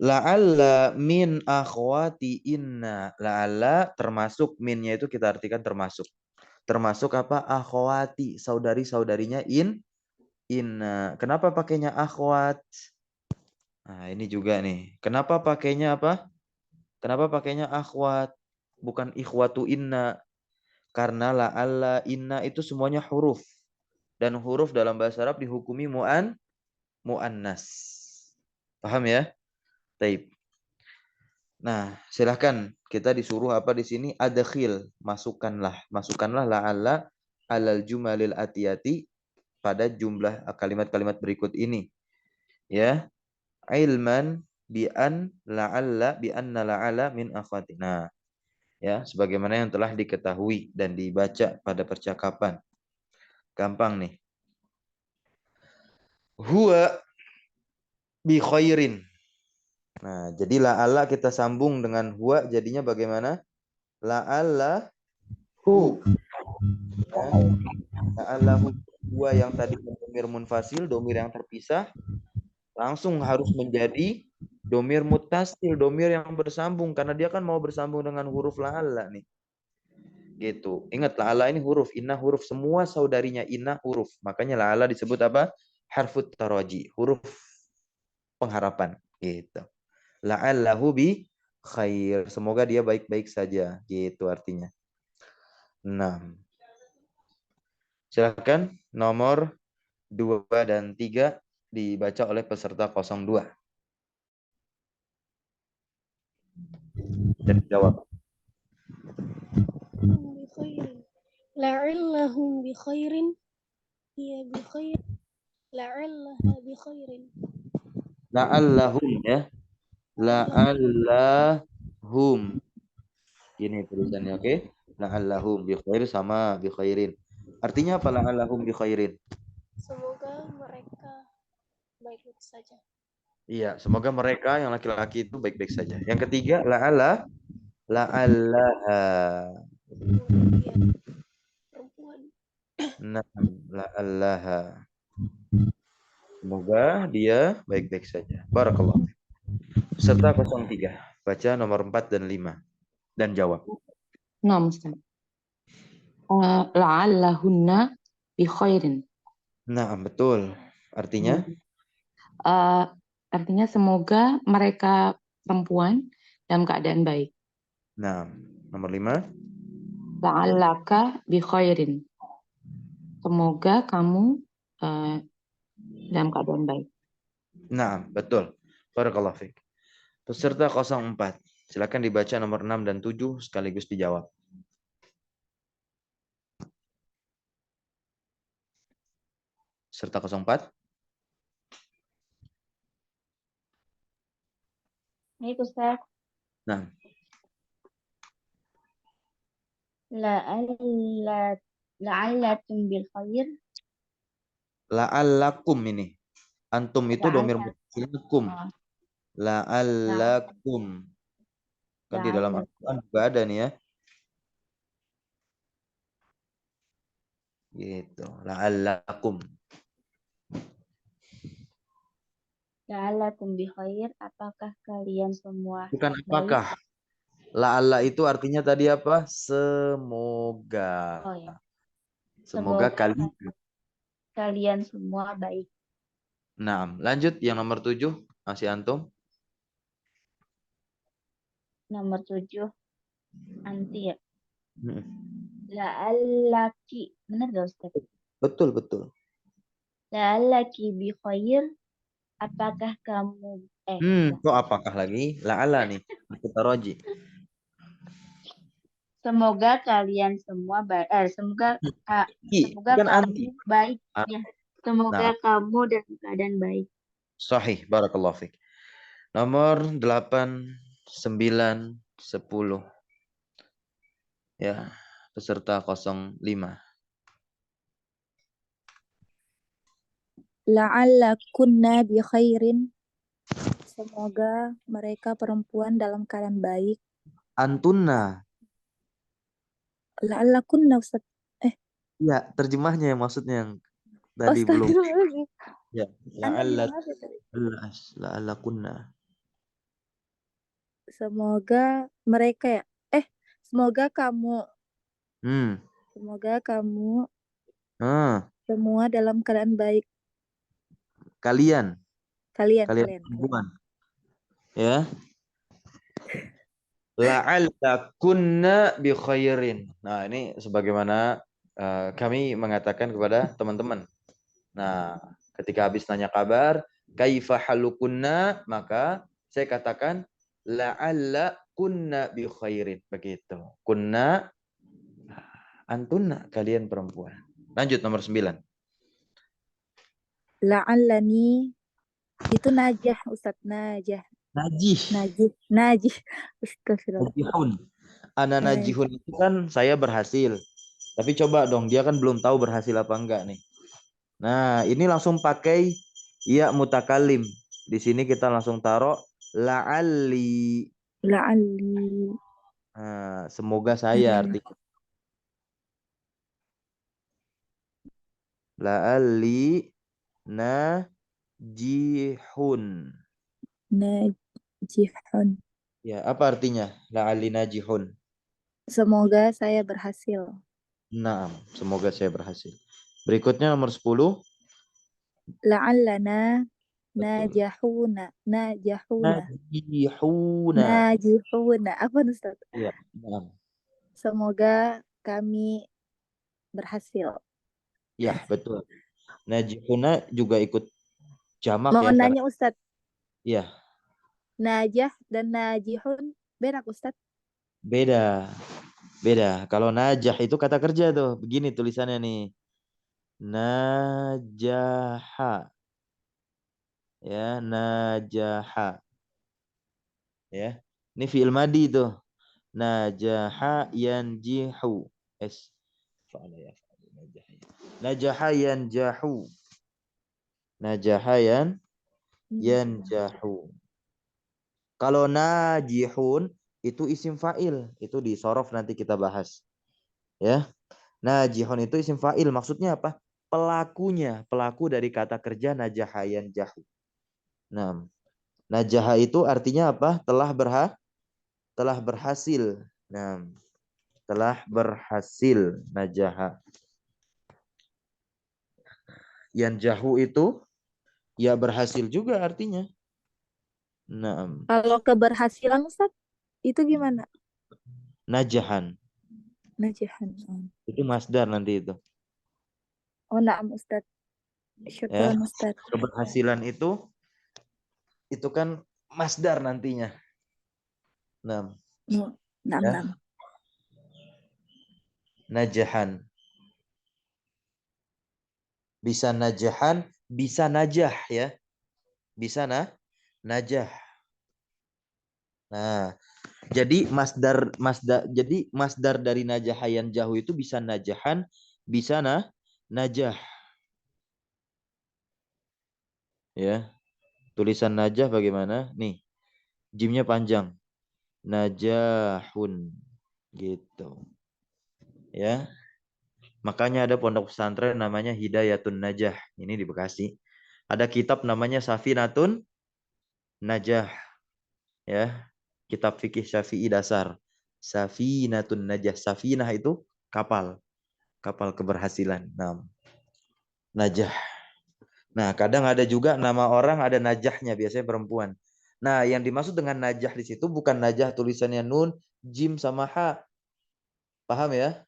Speaker 1: La'alla min akhwati inna. La'alla termasuk minnya itu kita artikan termasuk. Termasuk apa? Akhwati, saudari-saudarinya inna. Kenapa pakainya akhwat? Nah, ini juga nih. Kenapa pakainya apa? Kenapa pakainya akhwat? Bukan ikhwatu inna. Karena la'alla, inna itu semuanya huruf. Dan huruf dalam bahasa Arab dihukumi mu'annas. Paham ya? Taib. Nah, silahkan kita disuruh apa di sini? Adkhil, masukkanlah la'alla alal jumalil atiyati pada jumlah kalimat-kalimat berikut ini. Ya. Ilman bi anna la'alla min akhwatina. Ya, sebagaimana yang telah diketahui dan dibaca pada percakapan. Gampang nih. Huwa bi khairin. Nah, jadi la'alla kita sambung dengan huwa jadinya bagaimana? La'alla hu. La'alla huwa yang tadi domir munfasil, domir yang terpisah, langsung harus menjadi domir muttasil, domir yang bersambung karena dia kan mau bersambung dengan huruf la'alla nih. Gitu. Ingat la'alla ini huruf, inna huruf, semua saudarinya inna huruf. Makanya la'alla disebut apa? Harfut taraji, huruf pengharapan gitu. La'allahu bi khair. Semoga dia baik-baik saja. Gitu artinya. Nah. Silakan nomor 2 dan 3 dibaca oleh peserta 02. Dan jawab.
Speaker 2: La'allahum bi khairin. Hiya bi khair. La'allaha bi khairin.
Speaker 1: La'allahum ya. La'allahum. Ini tulisannya, oke? La'allahum bi khair sama bi khairin. Artinya apa la'allahum bi khairin?
Speaker 2: Semoga mereka baik-baik saja.
Speaker 1: Iya, semoga mereka yang laki-laki itu baik-baik saja. Yang ketiga la'allaha.
Speaker 2: Perempuan.
Speaker 1: Nah, la'allaha. Semoga dia baik-baik saja. Barakallah. Peserta 03. Baca nomor 4 dan 5. Dan jawab.
Speaker 7: Nah, Ustaz. La'allahunna bi khairin.
Speaker 1: Nah, betul. Artinya?
Speaker 7: Artinya semoga mereka perempuan dalam keadaan baik.
Speaker 1: Nah, nomor 5.
Speaker 7: La'allaka bi khairin. Semoga kamu dalam keadaan baik.
Speaker 1: Nah, betul. Barakallahu fiik. Peserta 04. Silakan dibaca nomor 6 dan 7 sekaligus dijawab. Peserta 04.
Speaker 5: Baik, Ustaz.
Speaker 1: Nah,
Speaker 5: La'allakum bil khair.
Speaker 1: la'allakum ini. Antum itu domir mutlaqum.
Speaker 5: Oh.
Speaker 1: La'allakum. Kan di dalam Al-Quran juga ada nih ya. Gitu. La'allakum.
Speaker 5: La'allakum bi khair. Apakah kalian semua
Speaker 1: Bukan
Speaker 5: baik?
Speaker 1: apakah. La'alla itu artinya tadi apa? Semoga.
Speaker 5: Oh ya.
Speaker 1: Semoga
Speaker 5: kalian semua baik.
Speaker 1: Nah, lanjut yang nomor 7. Masih antum?
Speaker 5: Nomor 7. Anti ya. La'allaki. Benar gak, Ustaz?
Speaker 1: Betul, betul.
Speaker 5: La'allaki bi khair. Apakah kamu
Speaker 1: Kok apakah lagi? La'alla nih. Kita roji.
Speaker 5: Semoga kalian semua baik. Semoga
Speaker 1: Bukan
Speaker 5: kamu
Speaker 1: anti.
Speaker 5: baik. Ya. Semoga
Speaker 1: Nah.
Speaker 5: kamu dalam keadaan baik.
Speaker 1: Sahih. Barakallahu fiik. Nomor 8, 9, 10. Ya. Peserta 05.
Speaker 6: La'allakunna bi khairin. Semoga mereka perempuan dalam keadaan baik.
Speaker 1: Antunna.
Speaker 6: La'allakunna Ustaz.
Speaker 1: Ya, terjemahnya yang maksudnya yang tadi belum.
Speaker 6: Astagfirullahaladzim.
Speaker 1: Ya,
Speaker 6: Anda
Speaker 1: la'alla
Speaker 6: bilang apa tadi?
Speaker 1: la'allakunna.
Speaker 6: Semoga mereka ya. Semoga kamu.
Speaker 1: Hmm.
Speaker 6: Semoga kamu
Speaker 1: Ah,
Speaker 6: semua dalam keadaan baik.
Speaker 1: kalian
Speaker 6: Kalian.
Speaker 1: perempuan. Ya. La'allakunna bi khairin. Nah, ini sebagaimana kami mengatakan kepada teman-teman. Nah, ketika habis nanya kabar, kaifa halukunna, maka saya katakan la'alla kunna bi khairin. Begitu. Kunna antunna, kalian perempuan. Lanjut nomor 9.
Speaker 6: La'allani itu najah Ustaz. Najah.
Speaker 1: Najih.
Speaker 6: Astagfirullah.
Speaker 1: Najihun. Ana najihun itu kan saya berhasil. Tapi coba dong, dia kan belum tahu berhasil apa enggak nih. Nah, ini langsung pakai ya mutakalim. Di sini kita langsung taruh la'alli.
Speaker 6: La'alli.
Speaker 1: Nah, semoga saya artinya. La'alli najihun.
Speaker 6: Najihun.
Speaker 1: Ya, apa artinya? La'alli najihun.
Speaker 6: Semoga saya berhasil.
Speaker 1: Nah, semoga saya berhasil. Berikutnya nomor 10.
Speaker 6: La'allana
Speaker 1: Betul.
Speaker 6: najahuna.
Speaker 1: Najihuna.
Speaker 6: Najihuna. Apa Ustaz?
Speaker 1: Ya, nah.
Speaker 6: Semoga kami berhasil.
Speaker 1: Ya, betul. Najihuna juga ikut jamak
Speaker 6: Mau
Speaker 1: ya.
Speaker 6: nanya Ustaz,
Speaker 1: Ya,
Speaker 6: najah dan najihun beda Ustaz?
Speaker 1: beda. Kalau najah itu kata kerja tuh. Begini tulisannya nih. Najaha. Ya, najaha. Ya. Ini fi'il madi tuh. Najaha yanjihu. Fa'ala ya. Najaha yanjahu. Najaha yanjahu. Kalau najihun itu isim fa'il, itu di sorof nanti kita bahas. Ya. Najihun itu isim fa'il, maksudnya apa? Pelakunya, pelaku dari kata kerja najaha yanjahu. Nah, najaha itu artinya apa? Telah berhasil. Nah, telah berhasil najaha. Yanjahu itu ya berhasil juga artinya. Nah,
Speaker 6: Kalau keberhasilan Ustaz, itu gimana?
Speaker 1: najahan.
Speaker 6: Najihan.
Speaker 1: Itu masdar nanti itu.
Speaker 6: Oh, na'am Ustaz.
Speaker 1: Ya.
Speaker 6: Syukran Ustaz.
Speaker 1: Keberhasilan itu kan masdar nantinya. Nah,
Speaker 6: Na'am,
Speaker 1: ya.
Speaker 6: na'am.
Speaker 1: Najahan. Bisa najahan, bisa najah ya. Bisa najah. Nah, jadi masdar dari najahayan jahu itu bisa najahan, bisa najah. Ya. Tulisan najah bagaimana? Nih. Jimnya panjang. Najahun. Gitu. Ya. Makanya ada pondok pesantren namanya Hidayatun Najah. Ini di Bekasi. Ada kitab namanya Safinatun Najah. Ya. Kitab fikih Syafi'i dasar. Safinatun Najah. Safinah itu kapal. Kapal keberhasilan. Nah, Najah. Nah, kadang ada juga nama orang ada najahnya, biasanya perempuan. Nah, yang dimaksud dengan najah di situ bukan najah tulisannya nun, jim sama ha. Paham ya?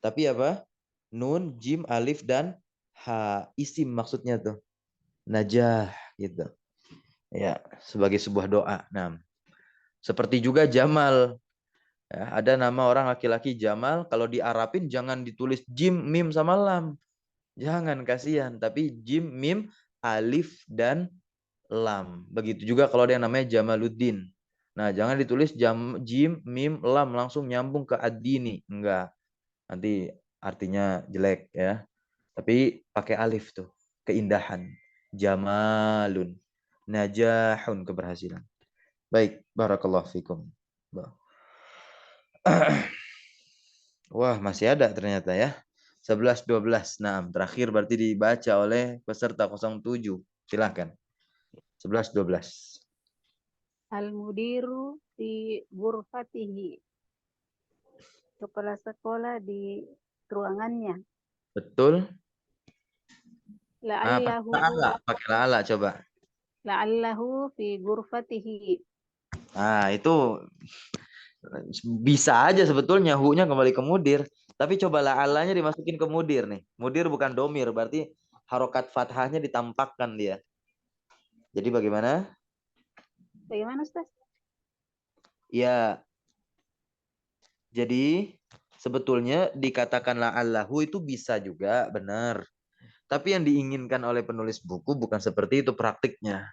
Speaker 1: Tapi apa? Nun, jim, alif dan ha. Isim maksudnya tuh. Najah gitu. Ya, sebagai sebuah doa. Nah, seperti juga Jamal. Ya, ada nama orang laki-laki Jamal, kalau diarapin jangan ditulis jim, mim sama lam. Jangan, kasihan, tapi jim, mim, alif dan lam. Begitu juga kalau ada yang namanya Jamaluddin. Nah, jangan ditulis jim, mim, lam langsung nyambung ke ad-dini. Enggak. Nanti artinya jelek ya. Tapi pakai alif tuh. Keindahan. Jamalun. Najahun, keberhasilan. Baik, barakallahu fikum. Wah, masih ada ternyata ya. 11, 12. Nah, terakhir berarti dibaca oleh peserta 07. Silahkan. 11, 12.
Speaker 3: Al-mudiru fi ghurfatihi. Kepala sekolah di ruangannya.
Speaker 1: Betul?
Speaker 3: La'allahu
Speaker 1: Pakai la'ala coba.
Speaker 3: la'allahu fi ghurfatihi.
Speaker 1: Nah, itu bisa aja sebetulnya hu-nya kembali ke mudir. Tapi coba la'alanya dimasukin ke mudir nih. Mudir bukan domir, berarti harokat fathahnya ditampakkan dia. Jadi bagaimana?
Speaker 3: Bagaimana, Ustaz?
Speaker 1: Ya, jadi sebetulnya dikatakan la'allahu itu bisa juga, benar. Tapi yang diinginkan oleh penulis buku bukan seperti itu praktiknya.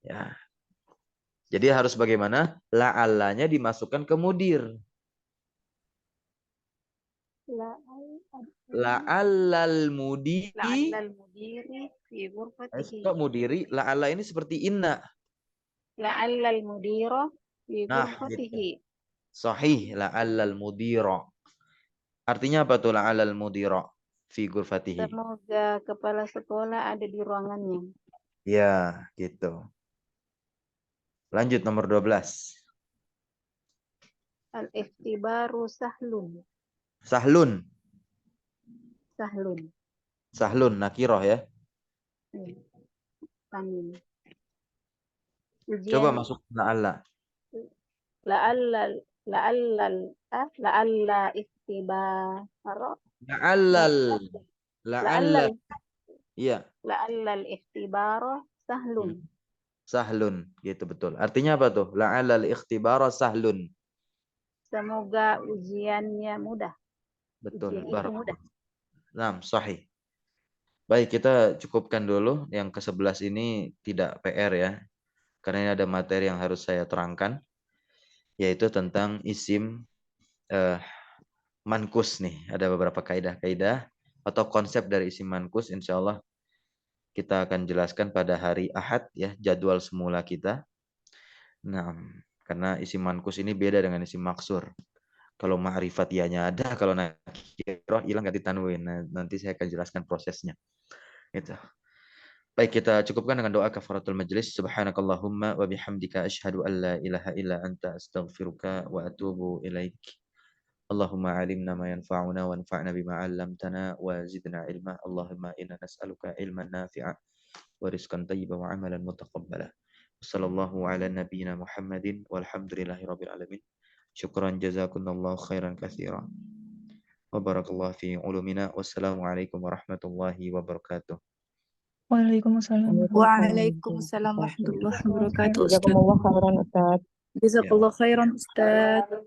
Speaker 1: Ya. Jadi harus bagaimana? La'allanya dimasukkan ke mudir. La'allal mudiri.
Speaker 3: La'allal mudiri fi ghurfatihi.
Speaker 1: Kok mudiri? La'alla ini seperti inna.
Speaker 3: La'allal mudira fi
Speaker 1: Nah,
Speaker 3: ghurfatihi.
Speaker 1: Sahih. La'allal mudira. Artinya apa tuh la'allal mudira fi ghurfatihi?
Speaker 3: Semoga kepala sekolah ada di ruangannya.
Speaker 1: Ya, gitu. Lanjut nomor 12.
Speaker 3: Al-ikhtibaru sahlun.
Speaker 1: Sahlun.
Speaker 3: Sahlun.
Speaker 1: Sahlun nakiroh ya.
Speaker 3: Amin.
Speaker 1: Coba
Speaker 3: Ujian
Speaker 1: masuk la'alla.
Speaker 3: la'alla ikhtibara.
Speaker 1: La'allal. La'allal. Iya.
Speaker 3: La'allal ikhtibara sahlun.
Speaker 1: Sahlun, gitu betul. Artinya apa tuh? La'allal ikhtibara sahlun.
Speaker 3: Semoga ujiannya mudah.
Speaker 1: Betul.
Speaker 3: Ujian itu mudah.
Speaker 1: Nah, sahih. Baik, kita cukupkan dulu. Yang ke-11 ini tidak PR ya. Karena ini ada materi yang harus saya terangkan. Yaitu tentang isim mankus nih. Ada beberapa kaidah-kaidah atau konsep dari isim mankus. Insya Allah kita akan jelaskan pada hari Ahad ya. Jadwal semula kita. Nah, karena isim mankus ini beda dengan isim maksur. Kalau ma'rifat ianya ada, kalau nakirah hilang ganti tanwin. Nah, nanti saya akan jelaskan prosesnya. Itu. Baik, kita cukupkan dengan doa kafaratul majlis. Subhanakallahumma wa bihamdika asyhadu an la ilaha illa anta astaghfiruka wa atubu ilaik. Allahumma alimna ma yanfa'una wa anfa'na bima 'allamtana wa zidna ilma. Allahumma inna nas'aluka ilman nafi'a wa rizqan thayyiban wa 'amalan mutaqabbala. Wassallallahu ala nabiyyina Muhammadin walhamdulillahi rabbil alamin. Syukran jazakumullahu khairan katsiran. Wa barakallahu fi ulumina. Wassalamualaikum warahmatullahi wabarakatuh.
Speaker 4: Waalaikumsalam.
Speaker 6: Waalaikumsalam warahmatullahi wabarakatuh. Ustaz.
Speaker 7: Jazakumullah khairan Ustaz.
Speaker 6: Jazakallah khairan Ustaz.
Speaker 1: Ya.